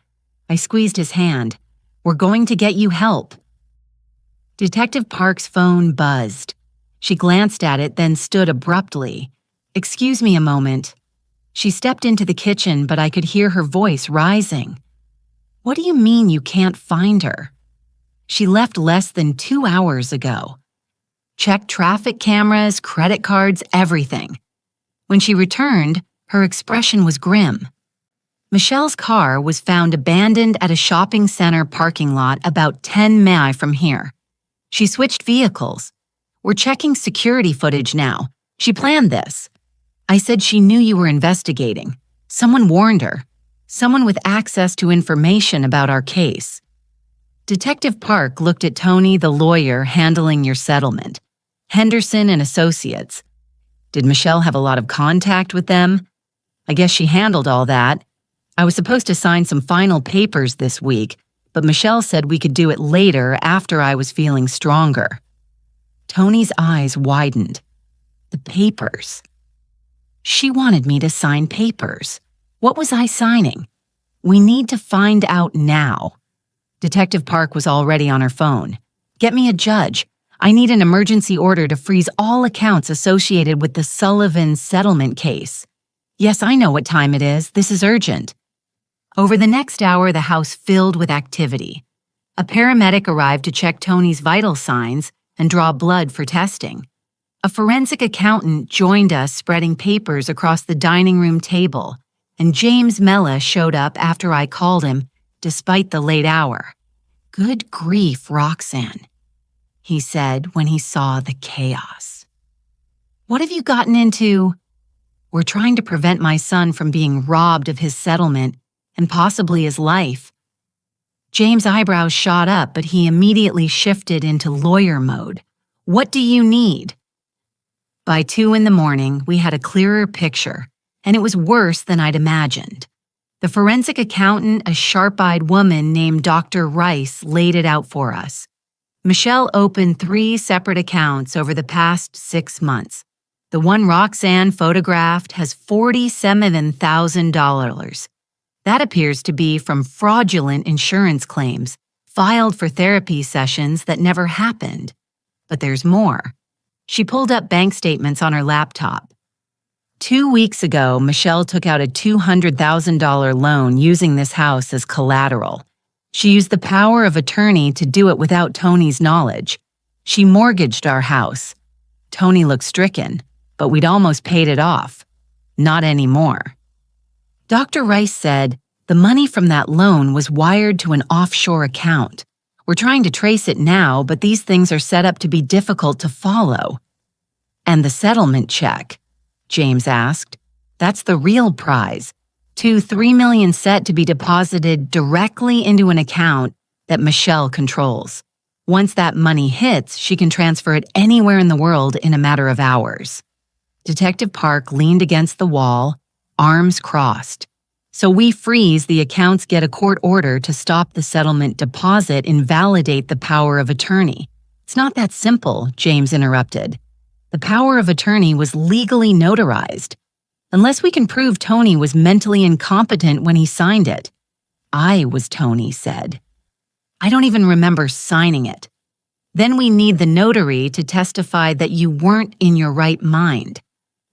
I squeezed his hand. "We're going to get you help." Detective Park's phone buzzed. She glanced at it, then stood abruptly. "Excuse me a moment." She stepped into the kitchen, but I could hear her voice rising. "What do you mean you can't find her?" "She left less than 2 hours ago. Checked traffic cameras, credit cards, everything. When she returned, her expression was grim. Michelle's car was found abandoned at a shopping center parking lot about 10 mi from here. She switched vehicles. We're checking security footage now. She planned this. I said she knew you were investigating. Someone warned her. Someone with access to information about our case." Detective Park looked at Tony, the lawyer handling your settlement. "Henderson and Associates. Did Michelle have a lot of contact with them?" "I guess she handled all that. I was supposed to sign some final papers this week, but Michelle said we could do it later after I was feeling stronger." Tony's eyes widened. "The papers." She wanted me to sign papers. What was I signing? "We need to find out now." Detective Park was already on her phone. "Get me a judge. I need an emergency order to freeze all accounts associated with the Sullivan settlement case. Yes, I know what time it is. This is urgent." Over the next hour, the house filled with activity. A paramedic arrived to check Tony's vital signs and draw blood for testing. A forensic accountant joined us spreading papers across the dining room table, and James Mella showed up after I called him, despite the late hour. "Good grief, Roxanne," he said when he saw the chaos. "What have you gotten into?" "We're trying to prevent my son from being robbed of his settlement and possibly his life." James' eyebrows shot up, but he immediately shifted into lawyer mode. "What do you need?" By 2 in the morning, we had a clearer picture, and it was worse than I'd imagined. The forensic accountant, a sharp-eyed woman named Dr. Rice, laid it out for us. Michelle opened 3 separate accounts over the past 6 months. The one Roxanne photographed has $47,000. That appears to be from fraudulent insurance claims, filed for therapy sessions that never happened. But there's more. She pulled up bank statements on her laptop. 2 weeks ago, Michelle took out a $200,000 loan using this house as collateral. She used the power of attorney to do it without Tony's knowledge. She mortgaged our house. Tony looked stricken, but we'd almost paid it off. Not anymore. Dr. Rice said, The money from that loan was wired to an offshore account. We're trying to trace it now, but these things are set up to be difficult to follow. And the settlement check? James asked. That's the real prize. $3 million set to be deposited directly into an account that Michelle controls. Once that money hits, she can transfer it anywhere in the world in a matter of hours. Detective Park leaned against the wall, arms crossed. So we freeze, the accounts get a court order to stop the settlement deposit, invalidate the power of attorney. It's not that simple, James interrupted. The power of attorney was legally notarized. Unless we can prove Tony was mentally incompetent when he signed it. I was Tony said. I don't even remember signing it. Then we need the notary to testify that you weren't in your right mind.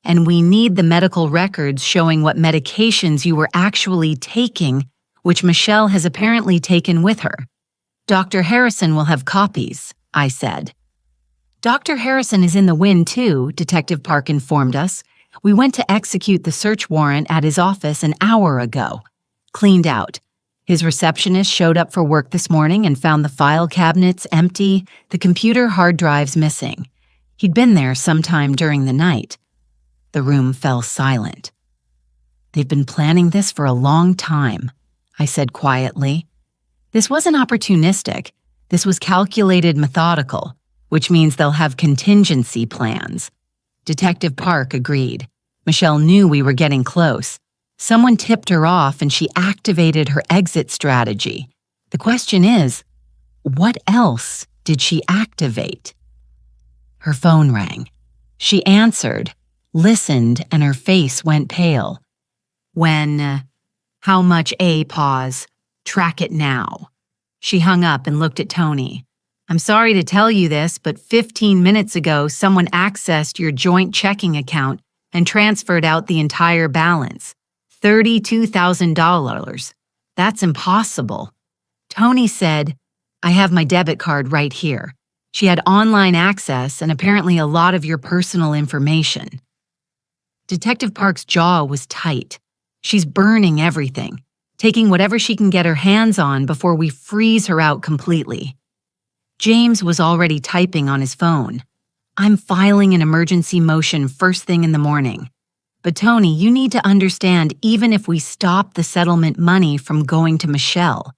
And we need the medical records showing what medications you were actually taking, which Michelle has apparently taken with her. Dr. Harrison will have copies, I said. Dr. Harrison is in the wind too, Detective Park informed us. We went to execute the search warrant at his office an hour ago. Cleaned out. His receptionist showed up for work this morning and found the file cabinets empty, the computer hard drives missing. He'd been there sometime during the night. The room fell silent. They've been planning this for a long time, I said quietly. This wasn't opportunistic. This was calculated, methodical, which means they'll have contingency plans. Detective Park agreed. Michelle knew we were getting close. Someone tipped her off and she activated her exit strategy. The question is, what else did she activate? Her phone rang. She answered, listened, and her face went pale. How much pause, track it now. She hung up and looked at Tony. I'm sorry to tell you this, but 15 minutes ago, someone accessed your joint checking account and transferred out the entire balance. $32,000. That's impossible. Tony said, I have my debit card right here. She had online access and apparently a lot of your personal information. Detective Park's jaw was tight. She's burning everything, taking whatever she can get her hands on before we freeze her out completely. James was already typing on his phone. I'm filing an emergency motion first thing in the morning. But Tony, you need to understand, even if we stop the settlement money from going to Michelle,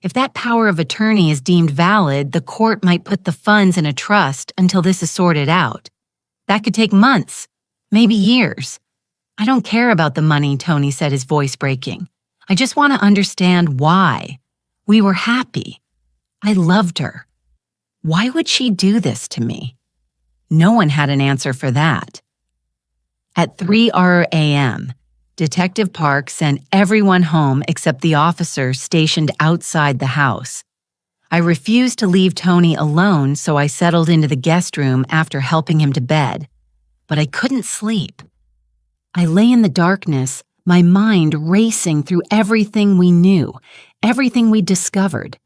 if that power of attorney is deemed valid, the court might put the funds in a trust until this is sorted out. That could take months, maybe years. I don't care about the money, Tony said, his voice breaking. I just want to understand why. We were happy. I loved her. Why would she do this to me? No one had an answer for that. At 3 a.m., Detective Park sent everyone home except the officer stationed outside the house. I refused to leave Tony alone, so I settled into the guest room after helping him to bed. But I couldn't sleep. I lay in the darkness, my mind racing through everything we knew, everything we discovered.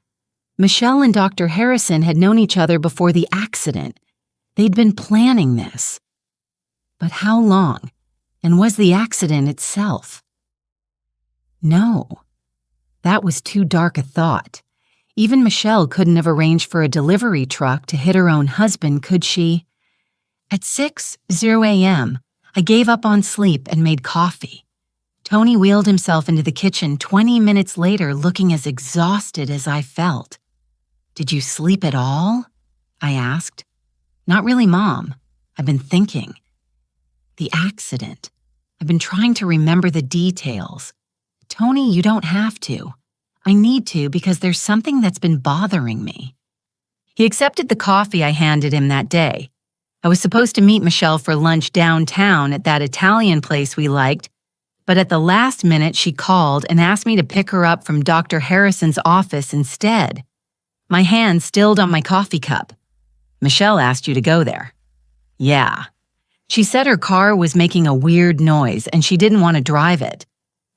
Michelle and Dr. Harrison had known each other before the accident. They'd been planning this. But how long? And was the accident itself? No. That was too dark a thought. Even Michelle couldn't have arranged for a delivery truck to hit her own husband, could she? At 6:00 a.m., I gave up on sleep and made coffee. Tony wheeled himself into the kitchen 20 minutes later, looking as exhausted as I felt. Did you sleep at all? I asked. Not really, Mom. I've been thinking. The accident. I've been trying to remember the details. Tony, you don't have to. I need to because there's something that's been bothering me. He accepted the coffee I handed him that day. I was supposed to meet Michelle for lunch downtown at that Italian place we liked, but at the last minute she called and asked me to pick her up from Dr. Harrison's office instead. My hand stilled on my coffee cup. Michelle asked you to go there. Yeah. She said her car was making a weird noise and she didn't want to drive it.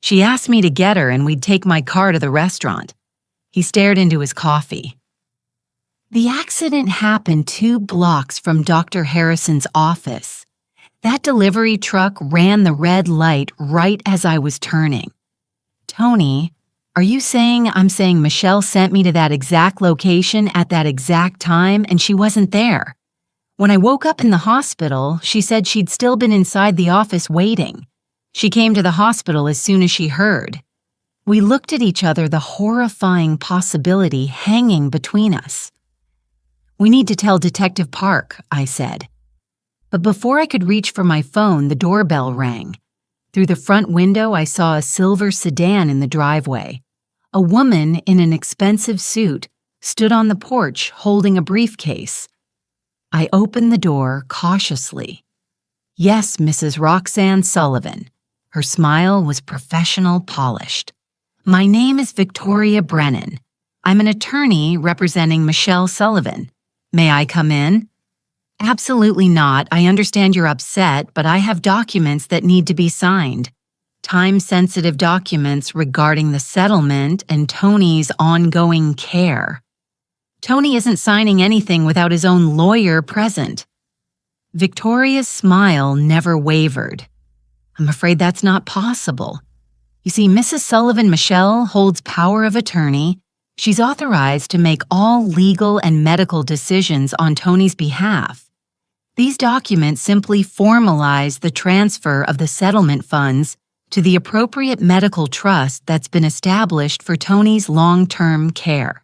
She asked me to get her and we'd take my car to the restaurant. He stared into his coffee. The accident happened 2 blocks from Dr. Harrison's office. That delivery truck ran the red light right as I was turning. Tony, Are you saying I'm saying Michelle sent me to that exact location at that exact time and she wasn't there? When I woke up in the hospital, she said she'd still been inside the office waiting. She came to the hospital as soon as she heard. We looked at each other, the horrifying possibility hanging between us. We need to tell Detective Park, I said. But before I could reach for my phone, the doorbell rang. Through the front window, I saw a silver sedan in the driveway. A woman in an expensive suit stood on the porch holding a briefcase. I opened the door cautiously. Yes, Mrs. Roxanne Sullivan. Her smile was professional, polished. My name is Victoria Brennan. I'm an attorney representing Michelle Sullivan. May I come in? Absolutely not. I understand you're upset, but I have documents that need to be signed. Time-sensitive documents regarding the settlement and Tony's ongoing care. Tony isn't signing anything without his own lawyer present. Victoria's smile never wavered. I'm afraid that's not possible. You see, Mrs. Sullivan Michelle holds power of attorney. She's authorized to make all legal and medical decisions on Tony's behalf. These documents simply formalize the transfer of the settlement funds to the appropriate medical trust that's been established for Tony's long-term care.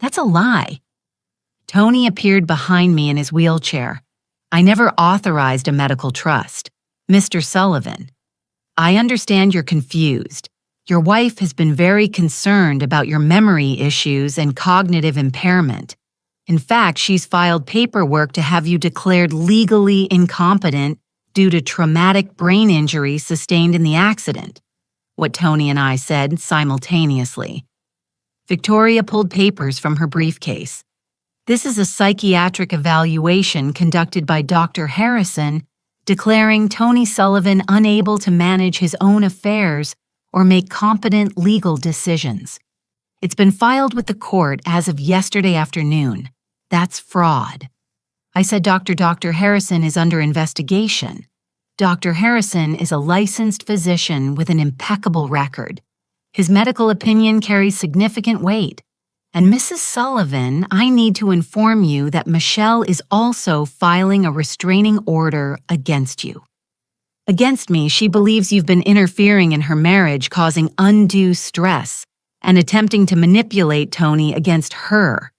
That's a lie. Tony appeared behind me in his wheelchair. I never authorized a medical trust. Mr. Sullivan, I understand you're confused. Your wife has been very concerned about your memory issues and cognitive impairment. In fact, she's filed paperwork to have you declared legally incompetent due to traumatic brain injury sustained in the accident, what Tony and I said simultaneously. Victoria pulled papers from her briefcase. This is a psychiatric evaluation conducted by Dr. Harrison, declaring Tony Sullivan unable to manage his own affairs or make competent legal decisions. It's been filed with the court as of yesterday afternoon. That's fraud. I said Dr. Harrison is under investigation. Dr. Harrison is a licensed physician with an impeccable record. His medical opinion carries significant weight. And Mrs. Sullivan, I need to inform you that Michelle is also filing a restraining order against you. Against me, she believes you've been interfering in her marriage, causing undue stress, and attempting to manipulate Tony against her.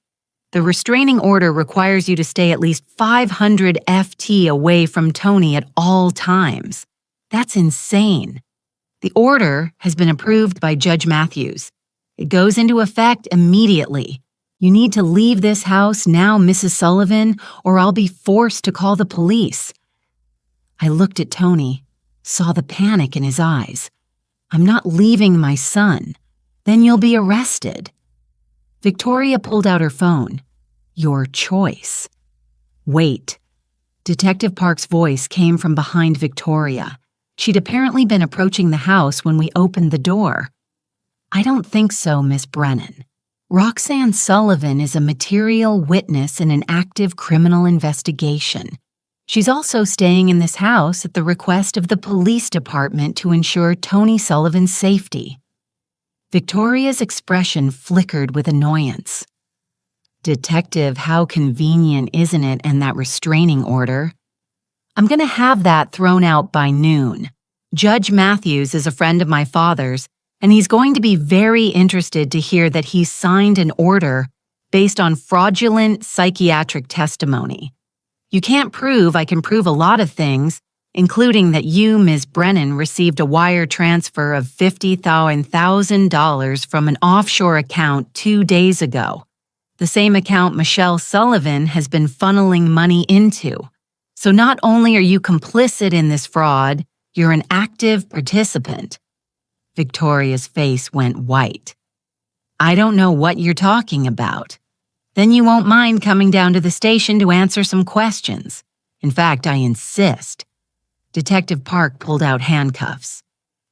The restraining order requires you to stay at least 500 FT away from Tony at all times. That's insane. The order has been approved by Judge Matthews. It goes into effect immediately. You need to leave this house now, Mrs. Sullivan, or I'll be forced to call the police. I looked at Tony, saw the panic in his eyes. I'm not leaving my son. Then you'll be arrested. Victoria pulled out her phone. Your choice. Wait. Detective Park's voice came from behind Victoria. She'd apparently been approaching the house when we opened the door. I don't think so, Miss Brennan. Roxanne Sullivan is a material witness in an active criminal investigation. She's also staying in this house at the request of the police department to ensure Tony Sullivan's safety. Victoria's expression flickered with annoyance. Detective, how convenient, isn't it, and that restraining order? I'm going to have that thrown out by noon. Judge Matthews is a friend of my father's, and he's going to be very interested to hear that he's signed an order based on fraudulent psychiatric testimony. You can't prove I can prove a lot of things, including that you, Ms. Brennan, received a wire transfer of $50,000 from an offshore account 2 days ago, the same account Michelle Sullivan has been funneling money into. So not only are you complicit in this fraud, you're an active participant. Victoria's face went white. I don't know what you're talking about. Then you won't mind coming down to the station to answer some questions. In fact, I insist. Detective Park pulled out handcuffs.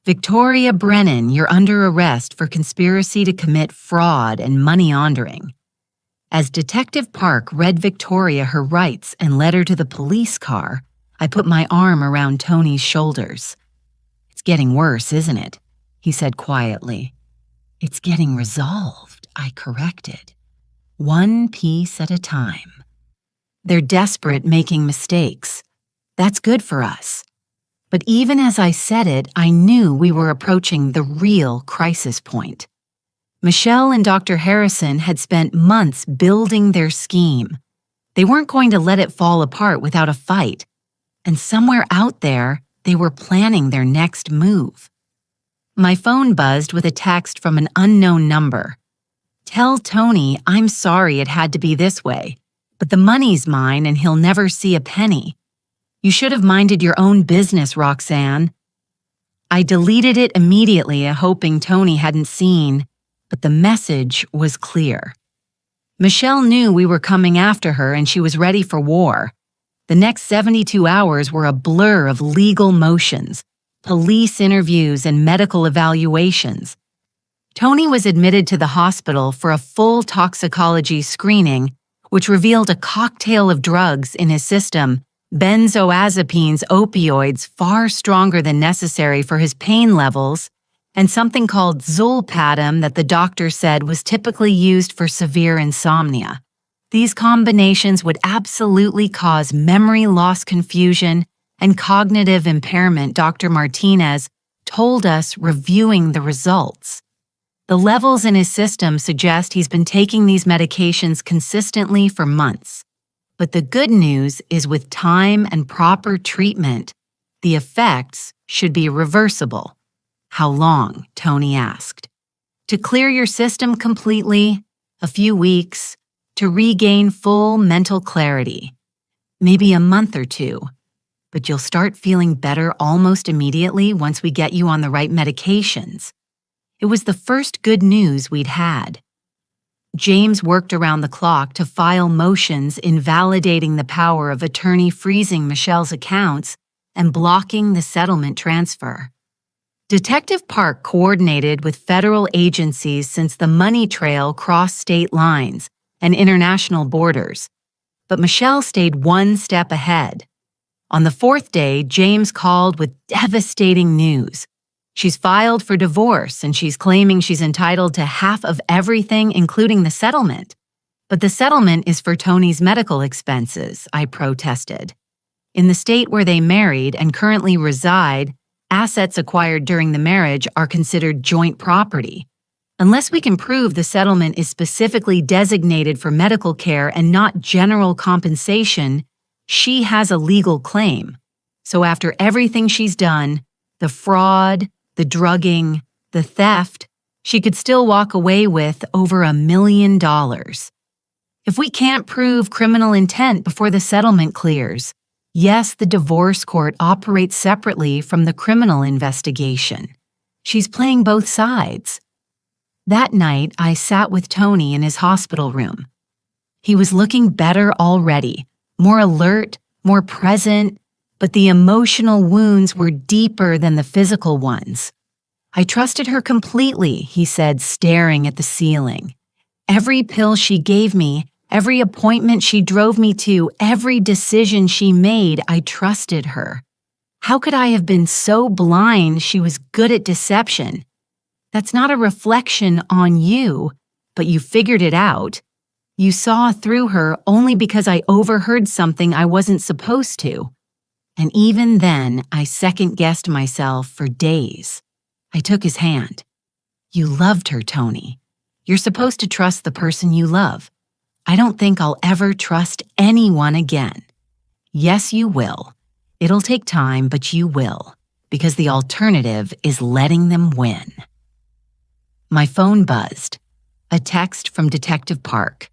Victoria Brennan, you're under arrest for conspiracy to commit fraud and money laundering. As Detective Park read Victoria her rights and led her to the police car, I put my arm around Tony's shoulders. It's getting worse, isn't it? He said quietly. It's getting resolved, I corrected. One piece at a time. They're desperate making mistakes. That's good for us. But even as I said it, I knew we were approaching the real crisis point. Michelle and Dr. Harrison had spent months building their scheme. They weren't going to let it fall apart without a fight. And somewhere out there, they were planning their next move. My phone buzzed with a text from an unknown number. "Tell Tony I'm sorry it had to be this way, but the money's mine and he'll never see a penny. You should have minded your own business, Roxanne." I deleted it immediately, hoping Tony hadn't seen, but the message was clear. Michelle knew we were coming after her and she was ready for war. The next 72 hours were a blur of legal motions, police interviews, and medical evaluations. Tony was admitted to the hospital for a full toxicology screening, which revealed a cocktail of drugs in his system, benzodiazepines, opioids far stronger than necessary for his pain levels, and something called zolpidem that the doctor said was typically used for severe insomnia. These combinations would absolutely cause memory loss, confusion, and cognitive impairment, Dr. Martinez told us reviewing the results. The levels in his system suggest he's been taking these medications consistently for months. But the good news is with time and proper treatment, the effects should be reversible. "How long?" Tony asked. "To clear your system completely, a few weeks, to regain full mental clarity. Maybe a month or two. But you'll start feeling better almost immediately once we get you on the right medications." It was the first good news we'd had. James worked around the clock to file motions invalidating the power of attorney freezing Michelle's accounts and blocking the settlement transfer. Detective Park coordinated with federal agencies since the money trail crossed state lines and international borders, but Michelle stayed one step ahead. On the fourth day, James called with devastating news. She's filed for divorce and she's claiming she's entitled to half of everything, including the settlement. "But the settlement is for Tony's medical expenses," I protested. "In the state where they married and currently reside, assets acquired during the marriage are considered joint property. Unless we can prove the settlement is specifically designated for medical care and not general compensation, she has a legal claim. So after everything she's done, the fraud, the drugging, the theft, she could still walk away with over $1 million. If we can't prove criminal intent before the settlement clears, yes, the divorce court operates separately from the criminal investigation. She's playing both sides." That night, I sat with Tony in his hospital room. He was looking better already, more alert, more present, but the emotional wounds were deeper than the physical ones. "I trusted her completely," he said, staring at the ceiling. "Every pill she gave me, every appointment she drove me to, every decision she made, I trusted her. How could I have been so blind she was good at deception? That's not a reflection on you, but you figured it out. You saw through her only because I overheard something I wasn't supposed to. And even then, I second-guessed myself for days." I took his hand. "You loved her, Tony. You're supposed to trust the person you love. I don't think I'll ever trust anyone again." "Yes, you will. It'll take time, but you will, because the alternative is letting them win." My phone buzzed. A text from Detective Park.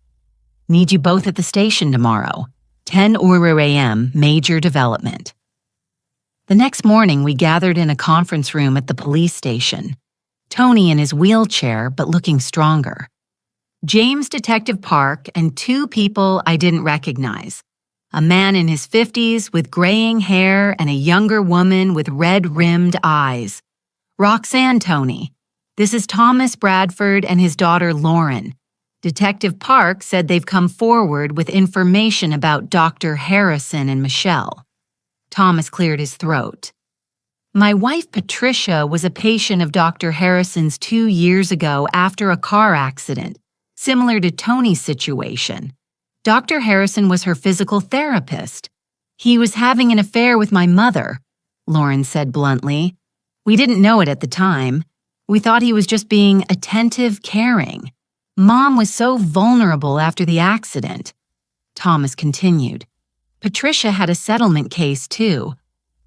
"Need you both at the station tomorrow. 10 a.m., major development." The next morning, we gathered in a conference room at the police station. Tony in his wheelchair, but looking stronger. James, Detective Park, and two people I didn't recognize. A man in his 50s with graying hair and a younger woman with red-rimmed eyes. "Roxanne, Tony. This is Thomas Bradford and his daughter Lauren. Detective Park said they've come forward with information about Dr. Harrison and Michelle." Thomas cleared his throat. My wife Patricia was a patient of Dr. Harrison's 2 years ago after a car accident, similar to Tony's situation. Dr. Harrison was her physical therapist. He was having an affair with my mother, Lauren said bluntly. We didn't know it at the time. We thought he was just being attentive, caring. Mom was so vulnerable after the accident. Thomas continued. Patricia had a settlement case, too.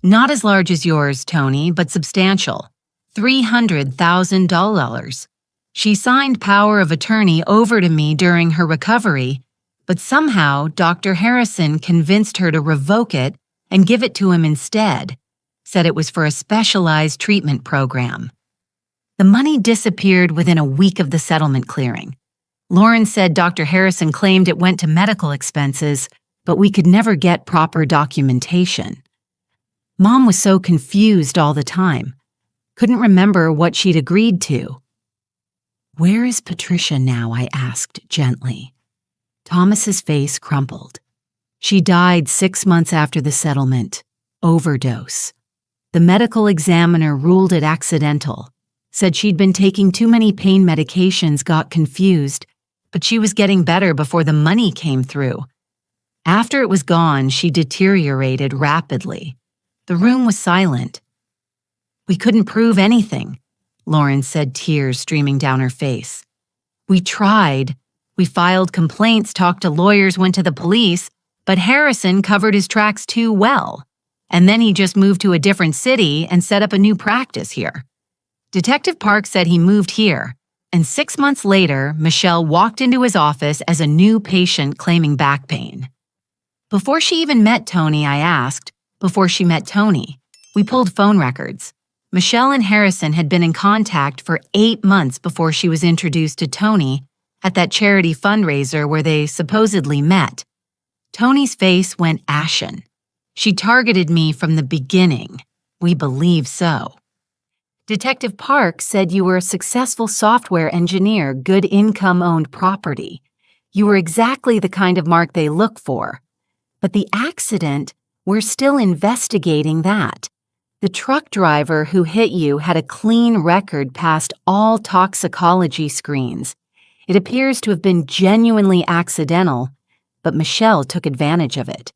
Not as large as yours, Tony, but substantial. $300,000. She signed power of attorney over to me during her recovery, but somehow Dr. Harrison convinced her to revoke it and give it to him instead, said it was for a specialized treatment program. The money disappeared within a week of the settlement clearing. Lauren said Dr. Harrison claimed it went to medical expenses, but we could never get proper documentation. Mom was so confused all the time. Couldn't remember what she'd agreed to. Where is Patricia now? I asked gently. Thomas's face crumpled. She died 6 months after the settlement. Overdose. The medical examiner ruled it accidental. Said she'd been taking too many pain medications, got confused, but she was getting better before the money came through. After it was gone, she deteriorated rapidly. The room was silent. We couldn't prove anything, Lauren said, tears streaming down her face. We tried. We filed complaints, talked to lawyers, went to the police, but Harrison covered his tracks too well. And then he just moved to a different city and set up a new practice here. Detective Park said he moved here, and 6 months later, Michelle walked into his office as a new patient claiming back pain. Before she even met Tony, I asked, before she met Tony, we pulled phone records. Michelle and Harrison had been in contact for 8 months before she was introduced to Tony at that charity fundraiser where they supposedly met. Tony's face went ashen. She targeted me from the beginning. We believe so. Detective Park said you were a successful software engineer, good income-owned property. You were exactly the kind of mark they look for. But the accident, we're still investigating that. The truck driver who hit you had a clean record past all toxicology screens. It appears to have been genuinely accidental, but Michelle took advantage of it.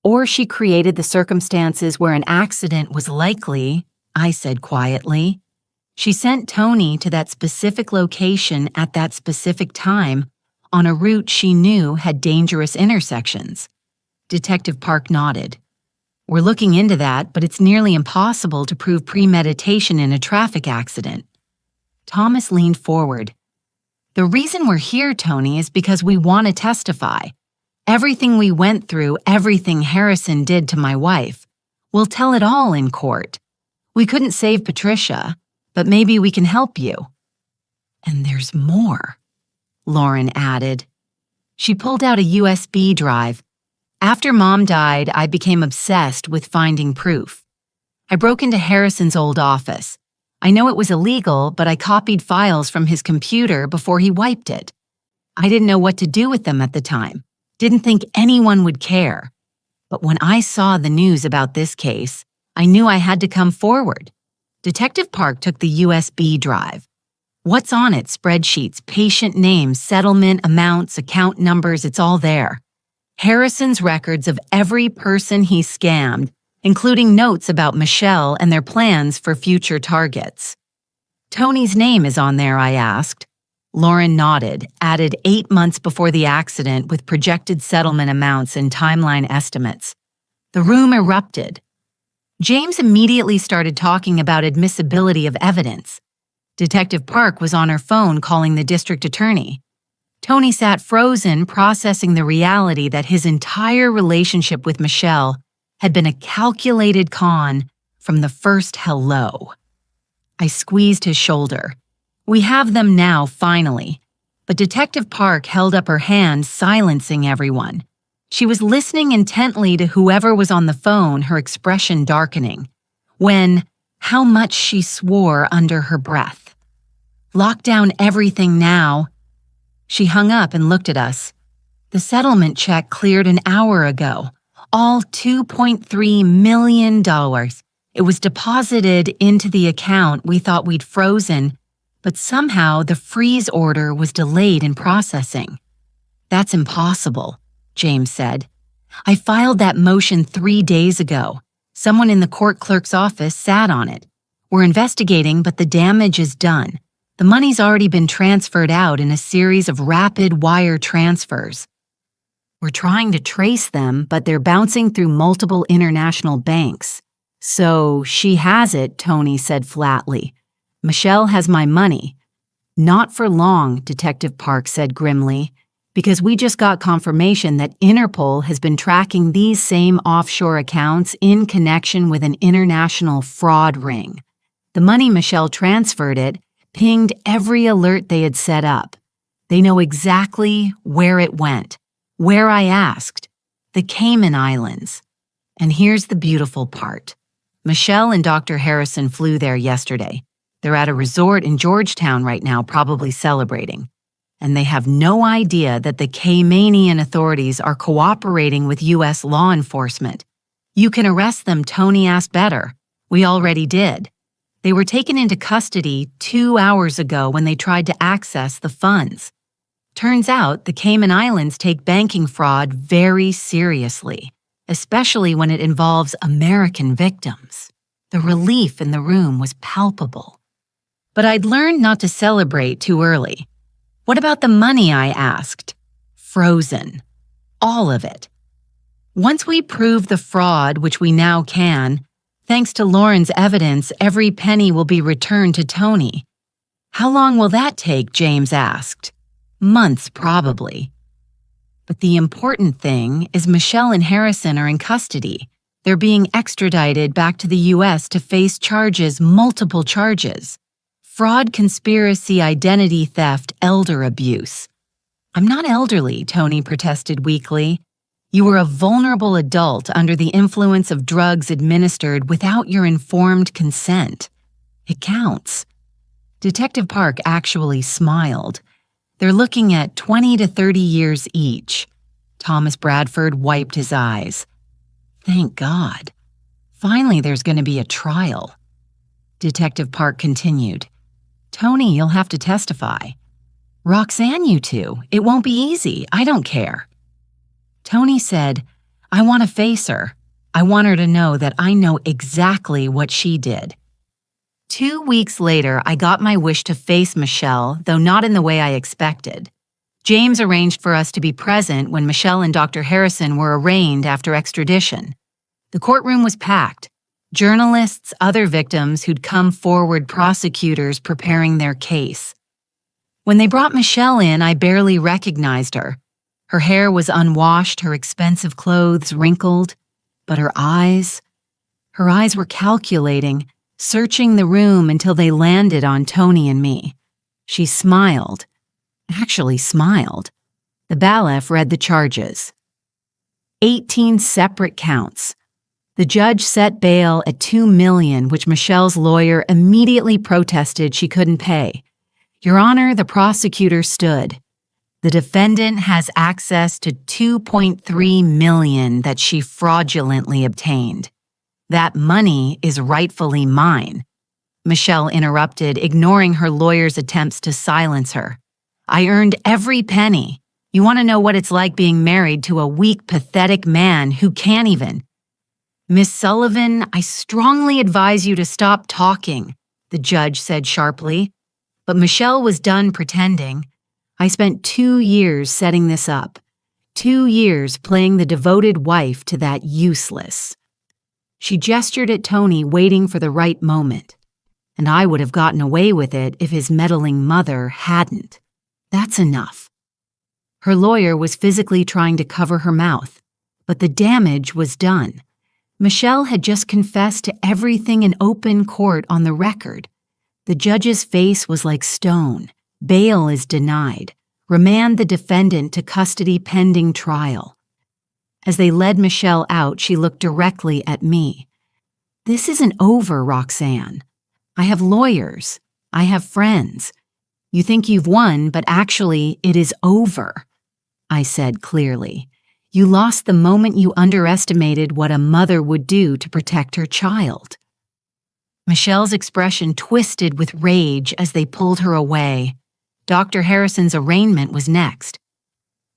Or she created the circumstances where an accident was likely, I said quietly. She sent Tony to that specific location at that specific time on a route she knew had dangerous intersections. Detective Park nodded. We're looking into that, but it's nearly impossible to prove premeditation in a traffic accident. Thomas leaned forward. The reason we're here, Tony, is because we want to testify. Everything we went through, everything Harrison did to my wife. We'll tell it all in court. We couldn't save Patricia, but maybe we can help you. And there's more, Lauren added. She pulled out a USB drive. After Mom died, I became obsessed with finding proof. I broke into Harrison's old office. I know it was illegal, but I copied files from his computer before he wiped it. I didn't know what to do with them at the time. Didn't think anyone would care. But when I saw the news about this case, I knew I had to come forward. Detective Park took the USB drive. What's on it? Spreadsheets, patient names, settlement amounts, account numbers, it's all there. Harrison's records of every person he scammed, including notes about Michelle and their plans for future targets. Tony's name is on there, I asked. Lauren nodded, added 8 months before the accident with projected settlement amounts and timeline estimates. The room erupted. James immediately started talking about admissibility of evidence. Detective Park was on her phone calling the district attorney. Tony sat frozen, processing the reality that his entire relationship with Michelle had been a calculated con from the first hello. I squeezed his shoulder. We have them now, finally. But Detective Park held up her hand, silencing everyone. She was listening intently to whoever was on the phone, her expression darkening. How much she swore under her breath. Lock down everything now. She hung up and looked at us. The settlement check cleared an hour ago. All $2.3 million. It was deposited into the account we thought we'd frozen, but somehow the freeze order was delayed in processing. That's impossible, James said. I filed that motion 3 days ago. Someone in the court clerk's office sat on it. We're investigating, but the damage is done. The money's already been transferred out in a series of rapid wire transfers. We're trying to trace them, but they're bouncing through multiple international banks. So she has it, Tony said flatly. Michelle has my money. Not for long, Detective Park said grimly, because we just got confirmation that Interpol has been tracking these same offshore accounts in connection with an international fraud ring. The money Michelle transferred it pinged every alert they had set up. They know exactly where it went, where I asked, the Cayman Islands. And here's the beautiful part. Michelle and Dr. Harrison flew there yesterday. They're at a resort in Georgetown right now, probably celebrating. And they have no idea that the Caymanian authorities are cooperating with U.S. law enforcement. You can arrest them, Tony asked better. We already did. They were taken into custody 2 hours ago when they tried to access the funds. Turns out the Cayman Islands take banking fraud very seriously, especially when it involves American victims. The relief in the room was palpable. But I'd learned not to celebrate too early. What about the money, I asked? Frozen. All of it. Once we prove the fraud, which we now can, thanks to Lauren's evidence, every penny will be returned to Tony. How long will that take, James asked. Months, probably. But the important thing is Michelle and Harrison are in custody. They're being extradited back to the U.S. to face charges, multiple charges. Fraud, conspiracy, identity theft, elder abuse. I'm not elderly, Tony protested weakly. You were a vulnerable adult under the influence of drugs administered without your informed consent. It counts. Detective Park actually smiled. They're looking at 20 to 30 years each. Thomas Bradford wiped his eyes. Thank God. Finally, there's going to be a trial. Detective Park continued. Tony, you'll have to testify. Roxanne, you two. It won't be easy. I don't care. Tony said, I want to face her. I want her to know that I know exactly what she did. 2 weeks later, I got my wish to face Michelle, though not in the way I expected. James arranged for us to be present when Michelle and Dr. Harrison were arraigned after extradition. The courtroom was packed. Journalists, other victims who'd come forward, prosecutors preparing their case. When they brought Michelle in, I barely recognized her. Her hair was unwashed, her expensive clothes wrinkled, but her eyes were calculating, searching the room until they landed on Tony and me. She smiled. Actually smiled. The bailiff read the charges. 18 separate counts. The judge set bail at $2 million, which Michelle's lawyer immediately protested she couldn't pay. Your Honor, the prosecutor stood. The defendant has access to $2.3 million that she fraudulently obtained. That money is rightfully mine. Michelle interrupted, ignoring her lawyer's attempts to silence her. I earned every penny. You want to know what it's like being married to a weak, pathetic man who can't even. Miss Sullivan, I strongly advise you to stop talking, the judge said sharply. But Michelle was done pretending. I spent 2 years setting this up. 2 years playing the devoted wife to that useless. She gestured at Tony, waiting for the right moment. And I would have gotten away with it if his meddling mother hadn't. That's enough. Her lawyer was physically trying to cover her mouth, but the damage was done. Michelle had just confessed to everything in open court on the record. The judge's face was like stone. Bail is denied. Remand the defendant to custody pending trial. As they led Michelle out, she looked directly at me. This isn't over, Roxanne. I have lawyers. I have friends. You think you've won, but actually it is over, I said clearly. You lost the moment you underestimated what a mother would do to protect her child. Michelle's expression twisted with rage as they pulled her away. Dr. Harrison's arraignment was next.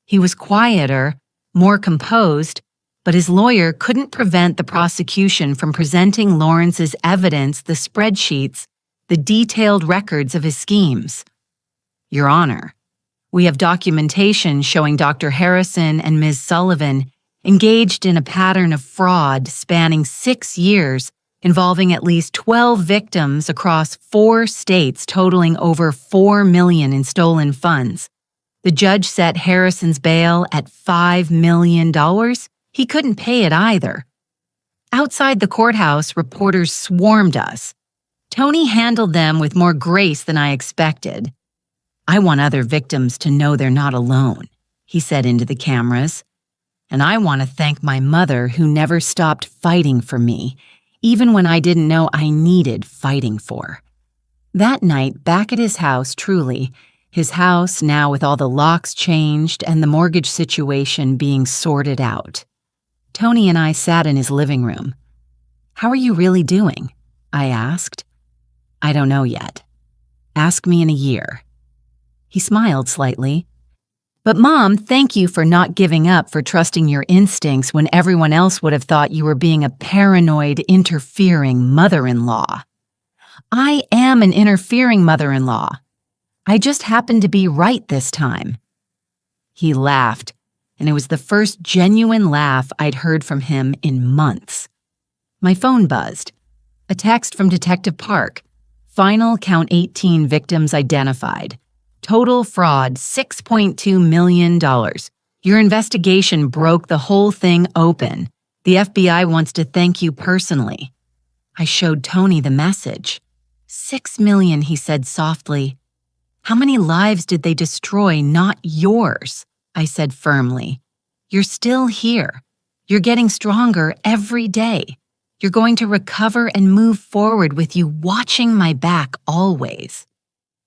He was quieter, more composed, but his lawyer couldn't prevent the prosecution from presenting Lawrence's evidence, the spreadsheets, the detailed records of his schemes. Your Honor, we have documentation showing Dr. Harrison and Ms. Sullivan engaged in a pattern of fraud spanning 6 years, involving at least 12 victims across 4 states, totaling over $4 million in stolen funds. The judge set Harrison's bail at $5 million. He couldn't pay it either. Outside the courthouse, reporters swarmed us. Tony handled them with more grace than I expected. I want other victims to know they're not alone, he said into the cameras. And I want to thank my mother who never stopped fighting for me, even when I didn't know I needed fighting for. That night, back at his house, truly, his house now with all the locks changed and the mortgage situation being sorted out. Tony and I sat in his living room. How are you really doing? I asked. I don't know yet. Ask me in a year. He smiled slightly. But Mom, thank you for not giving up, for trusting your instincts when everyone else would have thought you were being a paranoid, interfering mother-in-law. I am an interfering mother-in-law. I just happened to be right this time. He laughed, and it was the first genuine laugh I'd heard from him in months. My phone buzzed. A text from Detective Park. Final count 18 victims identified. Total fraud, $6.2 million. Your investigation broke the whole thing open. The FBI wants to thank you personally. I showed Tony the message. $6 million, he said softly. How many lives did they destroy, not yours? I said firmly. You're still here. You're getting stronger every day. You're going to recover and move forward with you watching my back always.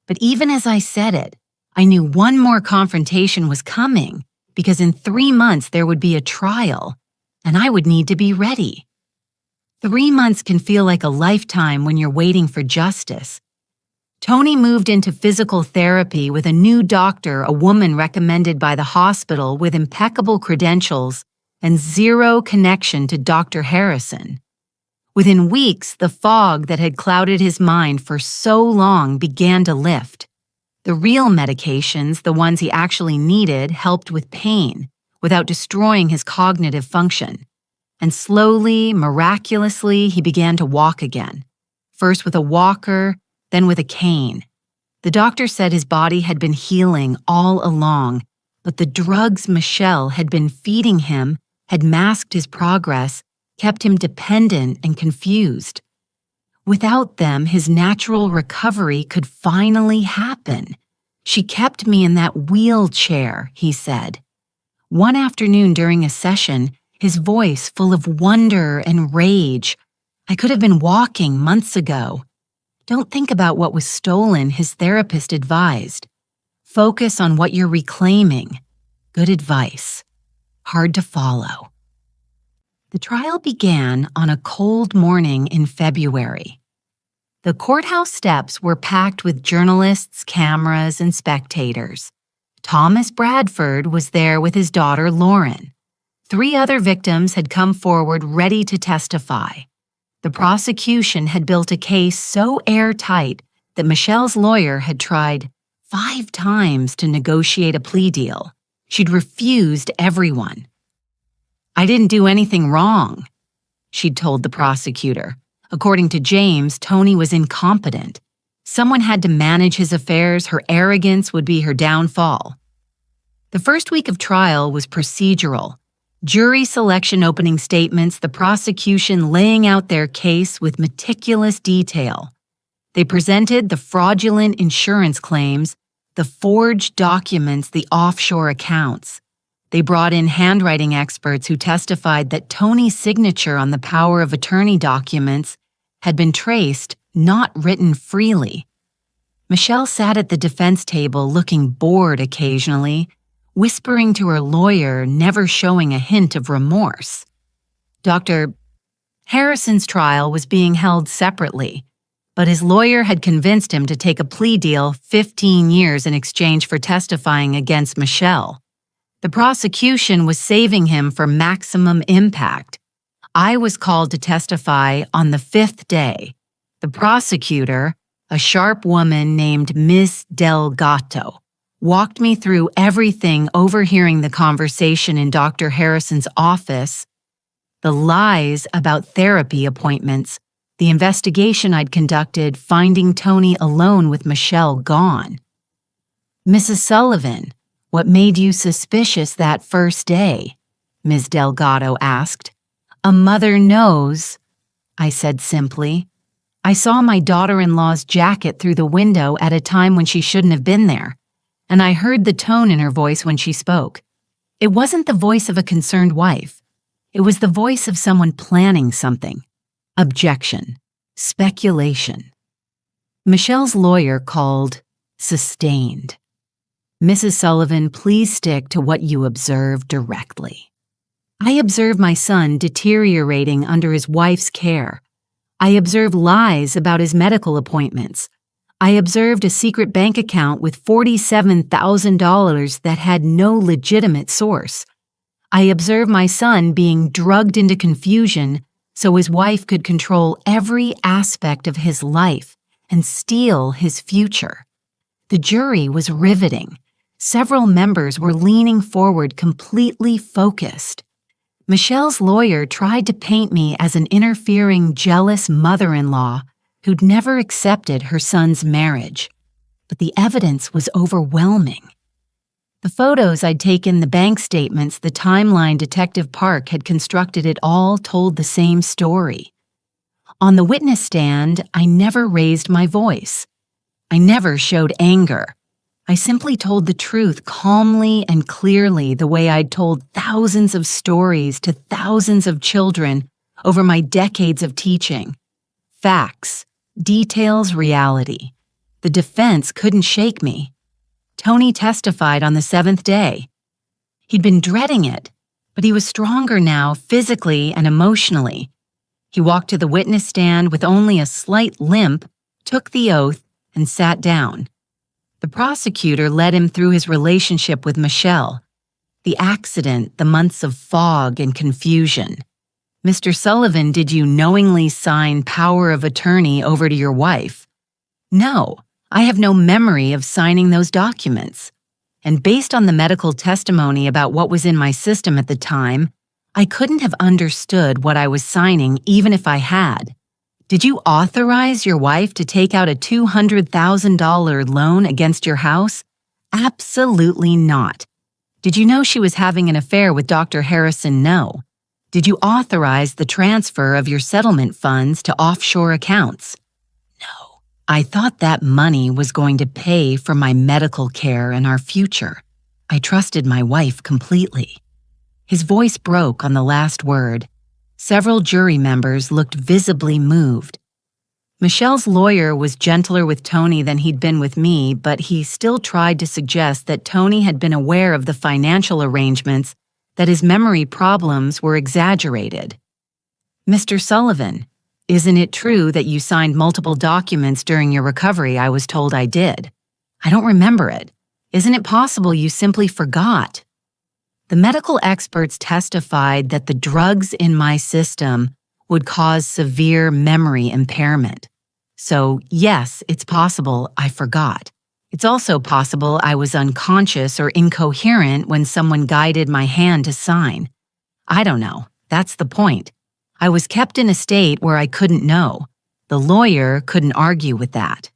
But even as I said it, I knew one more confrontation was coming, because in 3 months there would be a trial, and I would need to be ready. 3 months can feel like a lifetime when you're waiting for justice. Tony moved into physical therapy with a new doctor, a woman recommended by the hospital with impeccable credentials and zero connection to Dr. Harrison. Within weeks, the fog that had clouded his mind for so long began to lift. The real medications, the ones he actually needed, helped with pain without destroying his cognitive function. And slowly, miraculously, he began to walk again. First with a walker, then with a cane. The doctor said his body had been healing all along, but the drugs Michelle had been feeding him had masked his progress, kept him dependent and confused. Without them, his natural recovery could finally happen. She kept me in that wheelchair, he said. One afternoon during a session, his voice full of wonder and rage. I could have been walking months ago. Don't think about what was stolen, his therapist advised. Focus on what you're reclaiming. Good advice. Hard to follow. The trial began on a cold morning in February. The courthouse steps were packed with journalists, cameras, and spectators. Thomas Bradford was there with his daughter, Lauren. 3 other victims had come forward ready to testify. The prosecution had built a case so airtight that Michelle's lawyer had tried 5 times to negotiate a plea deal. She'd refused everyone. I didn't do anything wrong, she'd told the prosecutor. According to James, Tony was incompetent. Someone had to manage his affairs. Her arrogance would be her downfall. The first week of trial was procedural. Jury selection opening statements, the prosecution laying out their case with meticulous detail. They presented the fraudulent insurance claims, the forged documents, the offshore accounts. They brought in handwriting experts who testified that Tony's signature on the power of attorney documents had been traced, not written freely. Michelle sat at the defense table looking bored occasionally, whispering to her lawyer, never showing a hint of remorse. Dr. Harrison's trial was being held separately. but his lawyer had convinced him to take a plea deal 15 years in exchange for testifying against Michelle. The prosecution was saving him for maximum impact. I was called to testify on the 5th day. The prosecutor, a sharp woman named Miss Delgato, walked me through everything, overhearing the conversation in Dr. Harrison's office, the lies about therapy appointments, the investigation I'd conducted finding Tony alone with Michelle gone. "Mrs. Sullivan, what made you suspicious that first day?" Ms. Delgado asked. "A mother knows," I said simply. "I saw my daughter-in-law's jacket through the window at a time when she shouldn't have been there, and I heard the tone in her voice when she spoke. It wasn't the voice of a concerned wife. It was the voice of someone planning something. Objection. Speculation." Michelle's lawyer called sustained. "Mrs. Sullivan, please stick to what you observed directly." "I observed my son deteriorating under his wife's care. I observed lies about his medical appointments. I observed a secret bank account with $47,000 that had no legitimate source. I observed my son being drugged into confusion so his wife could control every aspect of his life and steal his future." The jury was riveting. Several members were leaning forward, completely focused. Michelle's lawyer tried to paint me as an interfering, jealous mother-in-law who'd never accepted her son's marriage. But the evidence was overwhelming. The photos I'd taken, the bank statements, the timeline Detective Park had constructed, it all told the same story. On the witness stand, I never raised my voice. I never showed anger. I simply told the truth calmly and clearly, the way I'd told thousands of stories to thousands of children over my decades of teaching. Facts, details, reality. The defense couldn't shake me. Tony testified on the 7th day. He'd been dreading it, but he was stronger now, physically and emotionally. He walked to the witness stand with only a slight limp, took the oath, and sat down. The prosecutor led him through his relationship with Michelle, the accident, the months of fog and confusion. "Mr. Sullivan, did you knowingly sign power of attorney over to your wife?" "No, I have no memory of signing those documents." And based on the medical testimony about what was in my system at the time, I couldn't have understood what I was signing even if I had. "Did you authorize your wife to take out a $200,000 loan against your house?" "Absolutely not." "Did you know she was having an affair with Dr. Harrison?" "No." "Did you authorize the transfer of your settlement funds to offshore accounts?" "No." I thought that money was going to pay for my medical care and our future. I trusted my wife completely. His voice broke on the last word. Several jury members looked visibly moved. Michelle's lawyer was gentler with Tony than he'd been with me, but he still tried to suggest that Tony had been aware of the financial arrangements, that his memory problems were exaggerated. "Mr. Sullivan, isn't it true that you signed multiple documents during your recovery?" "I was told I did." "I don't remember it. Isn't it possible you simply forgot?" The medical experts testified that the drugs in my system would cause severe memory impairment. So, yes, it's possible I forgot. It's also possible I was unconscious or incoherent when someone guided my hand to sign. I don't know. That's the point. I was kept in a state where I couldn't know. The lawyer couldn't argue with that.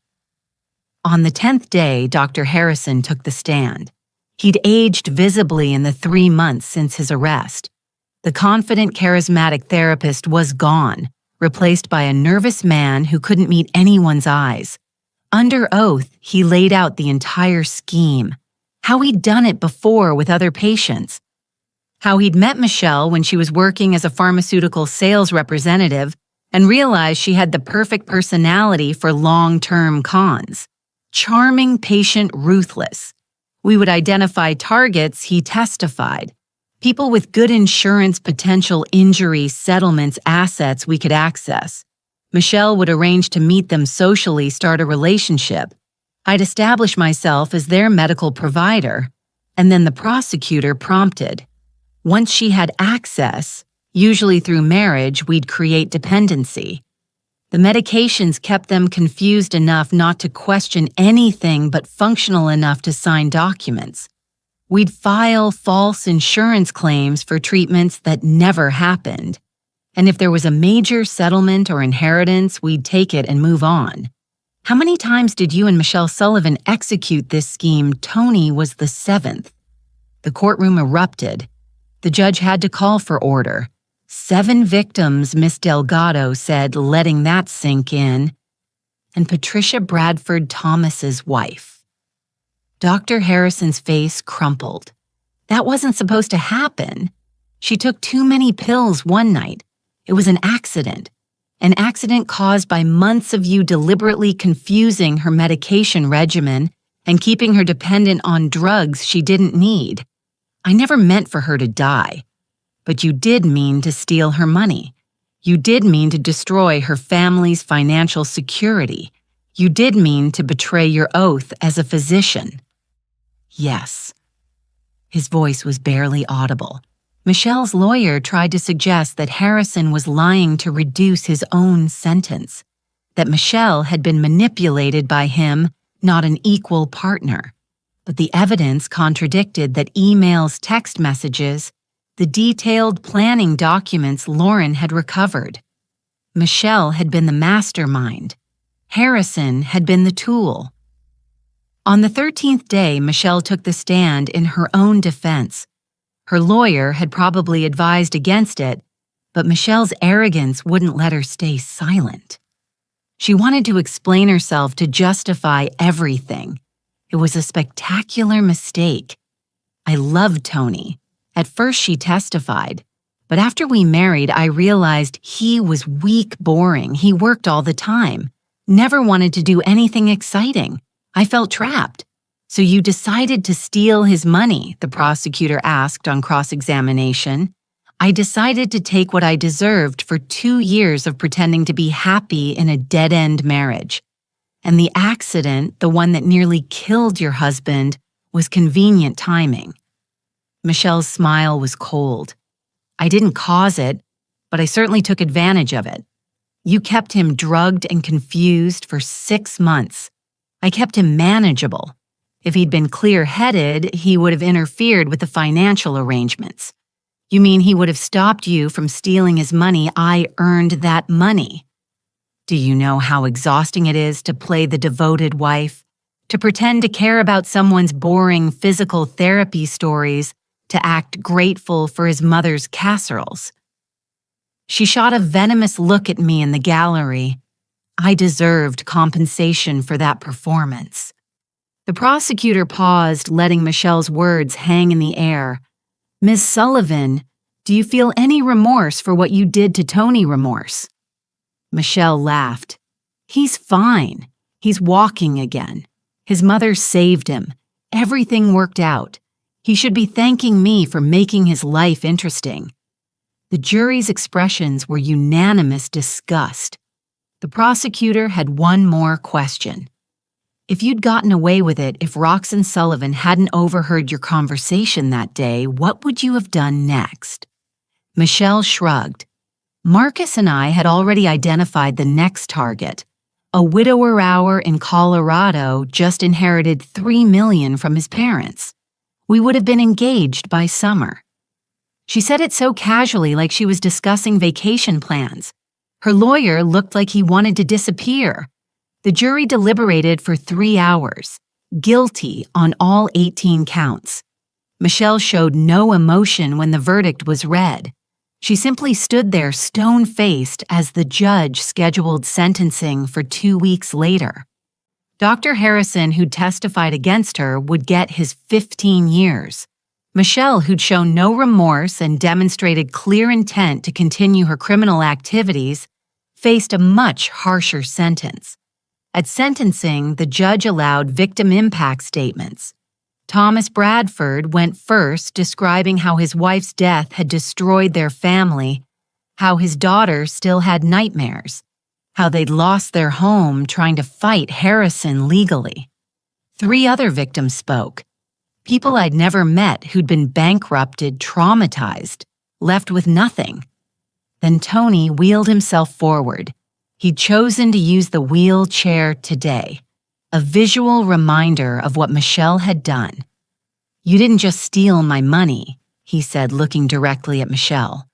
On the 10th day, Dr. Harrison took the stand. He'd aged visibly in the 3 months since his arrest. The confident, charismatic therapist was gone, replaced by a nervous man who couldn't meet anyone's eyes. Under oath, he laid out the entire scheme, how he'd done it before with other patients, how he'd met Michelle when she was working as a pharmaceutical sales representative and realized she had the perfect personality for long-term cons. Charming, patient, ruthless. We would identify targets, he testified. People with good insurance, potential injury, settlements, assets we could access. Michelle would arrange to meet them socially, start a relationship. I'd establish myself as their medical provider, and then the prosecutor prompted. Once she had access, usually through marriage, we'd create dependency. The medications kept them confused enough not to question anything but functional enough to sign documents. We'd file false insurance claims for treatments that never happened. And if there was a major settlement or inheritance, we'd take it and move on. How many times did you and Michelle Sullivan execute this scheme? Tony was the 7th. The courtroom erupted. The judge had to call for order. 7 victims, Miss Delgado said, letting that sink in. And Patricia Bradford Thomas's wife. Dr. Harrison's face crumpled. That wasn't supposed to happen. She took too many pills one night. It was an accident caused by months of you deliberately confusing her medication regimen and keeping her dependent on drugs she didn't need. I never meant for her to die, but you did mean to steal her money. You did mean to destroy her family's financial security. You did mean to betray your oath as a physician. Yes. His voice was barely audible. Michelle's lawyer tried to suggest that Harrison was lying to reduce his own sentence, that Michelle had been manipulated by him, not an equal partner. But the evidence contradicted that emails, text messages, the detailed planning documents Lauren had recovered. Michelle had been the mastermind. Harrison had been the tool. On the 13th day, Michelle took the stand in her own defense. Her lawyer had probably advised against it, but Michelle's arrogance wouldn't let her stay silent. She wanted to explain herself to justify everything. It was a spectacular mistake. I loved Tony. At first she testified, but after we married, I realized he was weak, boring. He worked all the time, never wanted to do anything exciting. I felt trapped. So you decided to steal his money, the prosecutor asked on cross-examination. I decided to take what I deserved for 2 years of pretending to be happy in a dead-end marriage. And the accident, the one that nearly killed your husband, was convenient timing. Michelle's smile was cold. I didn't cause it, but I certainly took advantage of it. You kept him drugged and confused for 6 months. I kept him manageable. If he'd been clear-headed, he would have interfered with the financial arrangements. You mean he would have stopped you from stealing his money? I earned that money. Do you know how exhausting it is to play the devoted wife, to pretend to care about someone's boring physical therapy stories, to act grateful for his mother's casseroles? She shot a venomous look at me in the gallery. I deserved compensation for that performance. The prosecutor paused, letting Michelle's words hang in the air. Ms. Sullivan, do you feel any remorse for what you did to Tony? Remorse? Michelle laughed. He's fine. He's walking again. His mother saved him. Everything worked out. He should be thanking me for making his life interesting. The jury's expressions were unanimous disgust. The prosecutor had one more question. If you'd gotten away with it, if Roxanne Sullivan hadn't overheard your conversation that day, what would you have done next? Michelle shrugged. Marcus and I had already identified the next target. A widower in Colorado just inherited $3 million from his parents. We would have been engaged by summer. She said it so casually, like she was discussing vacation plans. Her lawyer looked like he wanted to disappear. The jury deliberated for 3 hours, guilty on all 18 counts. Michelle showed no emotion when the verdict was read. She simply stood there stone-faced as the judge scheduled sentencing for 2 weeks later. Dr. Harrison, who testified against her, would get his 15 years. Michelle, who'd shown no remorse and demonstrated clear intent to continue her criminal activities, faced a much harsher sentence. At sentencing, the judge allowed victim impact statements. Thomas Bradford went first, describing how his wife's death had destroyed their family, how his daughter still had nightmares, how they'd lost their home trying to fight Harrison legally. 3 other victims spoke, people I'd never met who'd been bankrupted, traumatized, left with nothing. Then Tony wheeled himself forward. He'd chosen to use the wheelchair today, a visual reminder of what Michelle had done. "You didn't just steal my money," he said, looking directly at Michelle.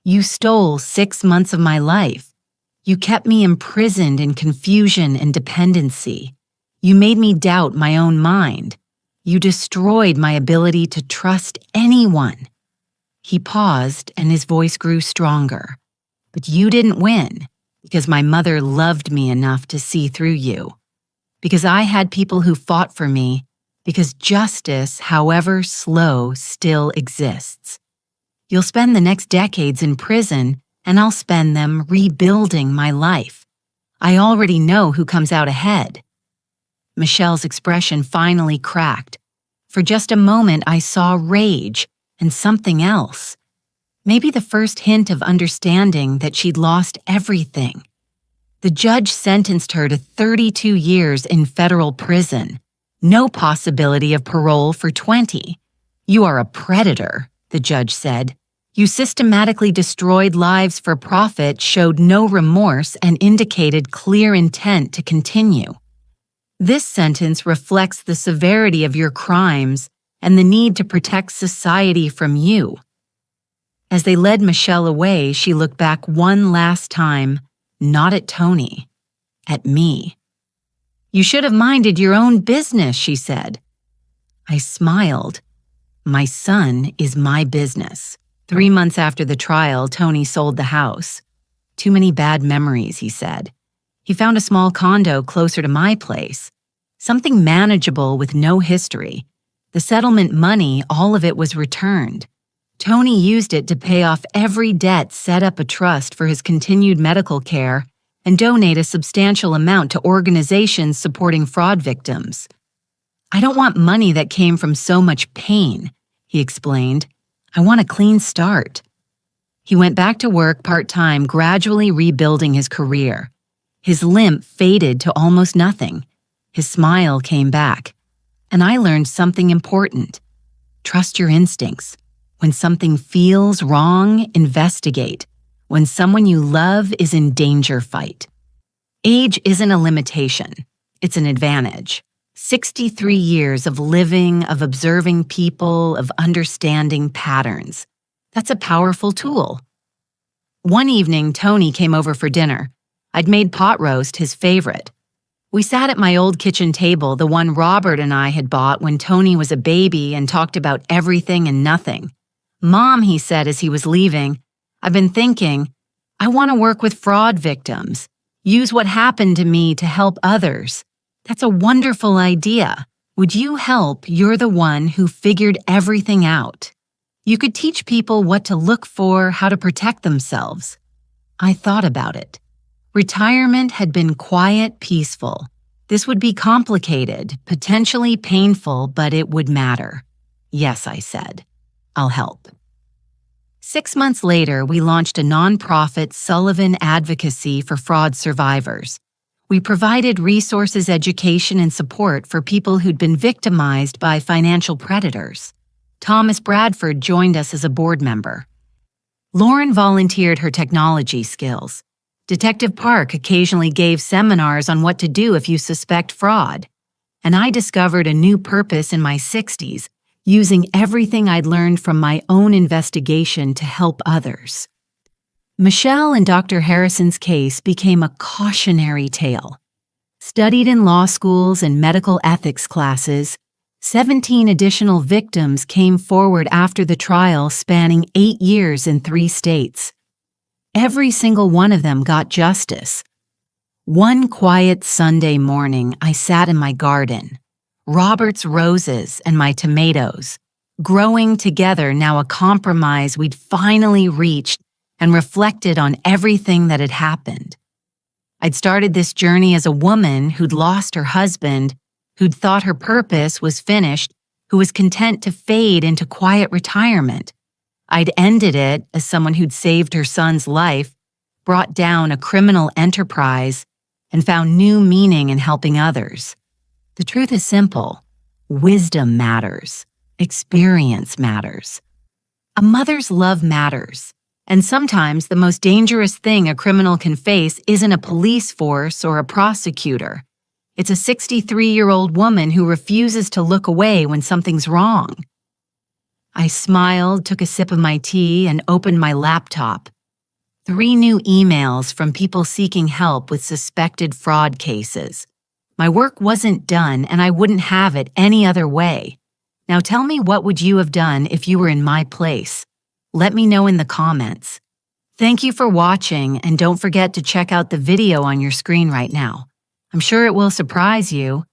"You stole 6 months of my life. You kept me imprisoned in confusion and dependency. You made me doubt my own mind. You destroyed my ability to trust anyone." He paused and his voice grew stronger. "But you didn't win, because my mother loved me enough to see through you. Because I had people who fought for me, because justice, however slow, still exists. You'll spend the next decades in prison, and I'll spend them rebuilding my life. I already know who comes out ahead." Michelle's expression finally cracked. For just a moment, I saw rage and something else. Maybe the first hint of understanding that she'd lost everything. The judge sentenced her to 32 years in federal prison. No possibility of parole for 20. "You are a predator," the judge said. "You systematically destroyed lives for profit, showed no remorse, and indicated clear intent to continue. This sentence reflects the severity of your crimes and the need to protect society from you." As they led Michelle away, she looked back one last time, not at Tony, at me. "You should have minded your own business," she said. I smiled. "My son is my business." 3 months after the trial, Tony sold the house. "Too many bad memories," he said. He found a small condo closer to my place, something manageable with no history. The settlement money, all of it was returned. Tony used it to pay off every debt, set up a trust for his continued medical care, and donate a substantial amount to organizations supporting fraud victims. "I don't want money that came from so much pain," he explained. "I want a clean start." He went back to work part-time, gradually rebuilding his career. His limp faded to almost nothing. His smile came back. And I learned something important. Trust your instincts. When something feels wrong, investigate. When someone you love is in danger, fight. Age isn't a limitation. It's an advantage. 63 years of living, of observing people, of understanding patterns. That's a powerful tool. One evening, Tony came over for dinner. I'd made pot roast, his favorite. We sat at my old kitchen table, the one Robert and I had bought when Tony was a baby, and talked about everything and nothing. "Mom," he said as he was leaving, "I've been thinking, I want to work with fraud victims. Use what happened to me to help others. That's a wonderful idea. Would you help? You're the one who figured everything out. You could teach people what to look for, how to protect themselves." I thought about it. Retirement had been quiet, peaceful. This would be complicated, potentially painful, but it would matter. "Yes," I said. "I'll help." 6 months later, we launched a nonprofit, Sullivan Advocacy for Fraud Survivors. We provided resources, education, and support for people who'd been victimized by financial predators. Thomas Bradford joined us as a board member. Lauren volunteered her technology skills. Detective Park occasionally gave seminars on what to do if you suspect fraud. And I discovered a new purpose in my 60s, using everything I'd learned from my own investigation to help others. Michelle and Dr. Harrison's case became a cautionary tale. Studied in law schools and medical ethics classes, 17 additional victims came forward after the trial, spanning 8 years in 3 states. Every single one of them got justice. One quiet Sunday morning, I sat in my garden. Robert's roses and my tomatoes, growing together, now a compromise we'd finally reached, and reflected on everything that had happened. I'd started this journey as a woman who'd lost her husband, who'd thought her purpose was finished, who was content to fade into quiet retirement. I'd ended it as someone who'd saved her son's life, brought down a criminal enterprise and found new meaning in helping others. The truth is simple. Wisdom matters. Experience matters. A mother's love matters. And sometimes the most dangerous thing a criminal can face isn't a police force or a prosecutor. It's a 63-year-old woman who refuses to look away when something's wrong. I smiled, took a sip of my tea, and opened my laptop. 3 new emails from people seeking help with suspected fraud cases. My work wasn't done, and I wouldn't have it any other way. Now tell me, what would you have done if you were in my place? Let me know in the comments. Thank you for watching, and don't forget to check out the video on your screen right now. I'm sure it will surprise you.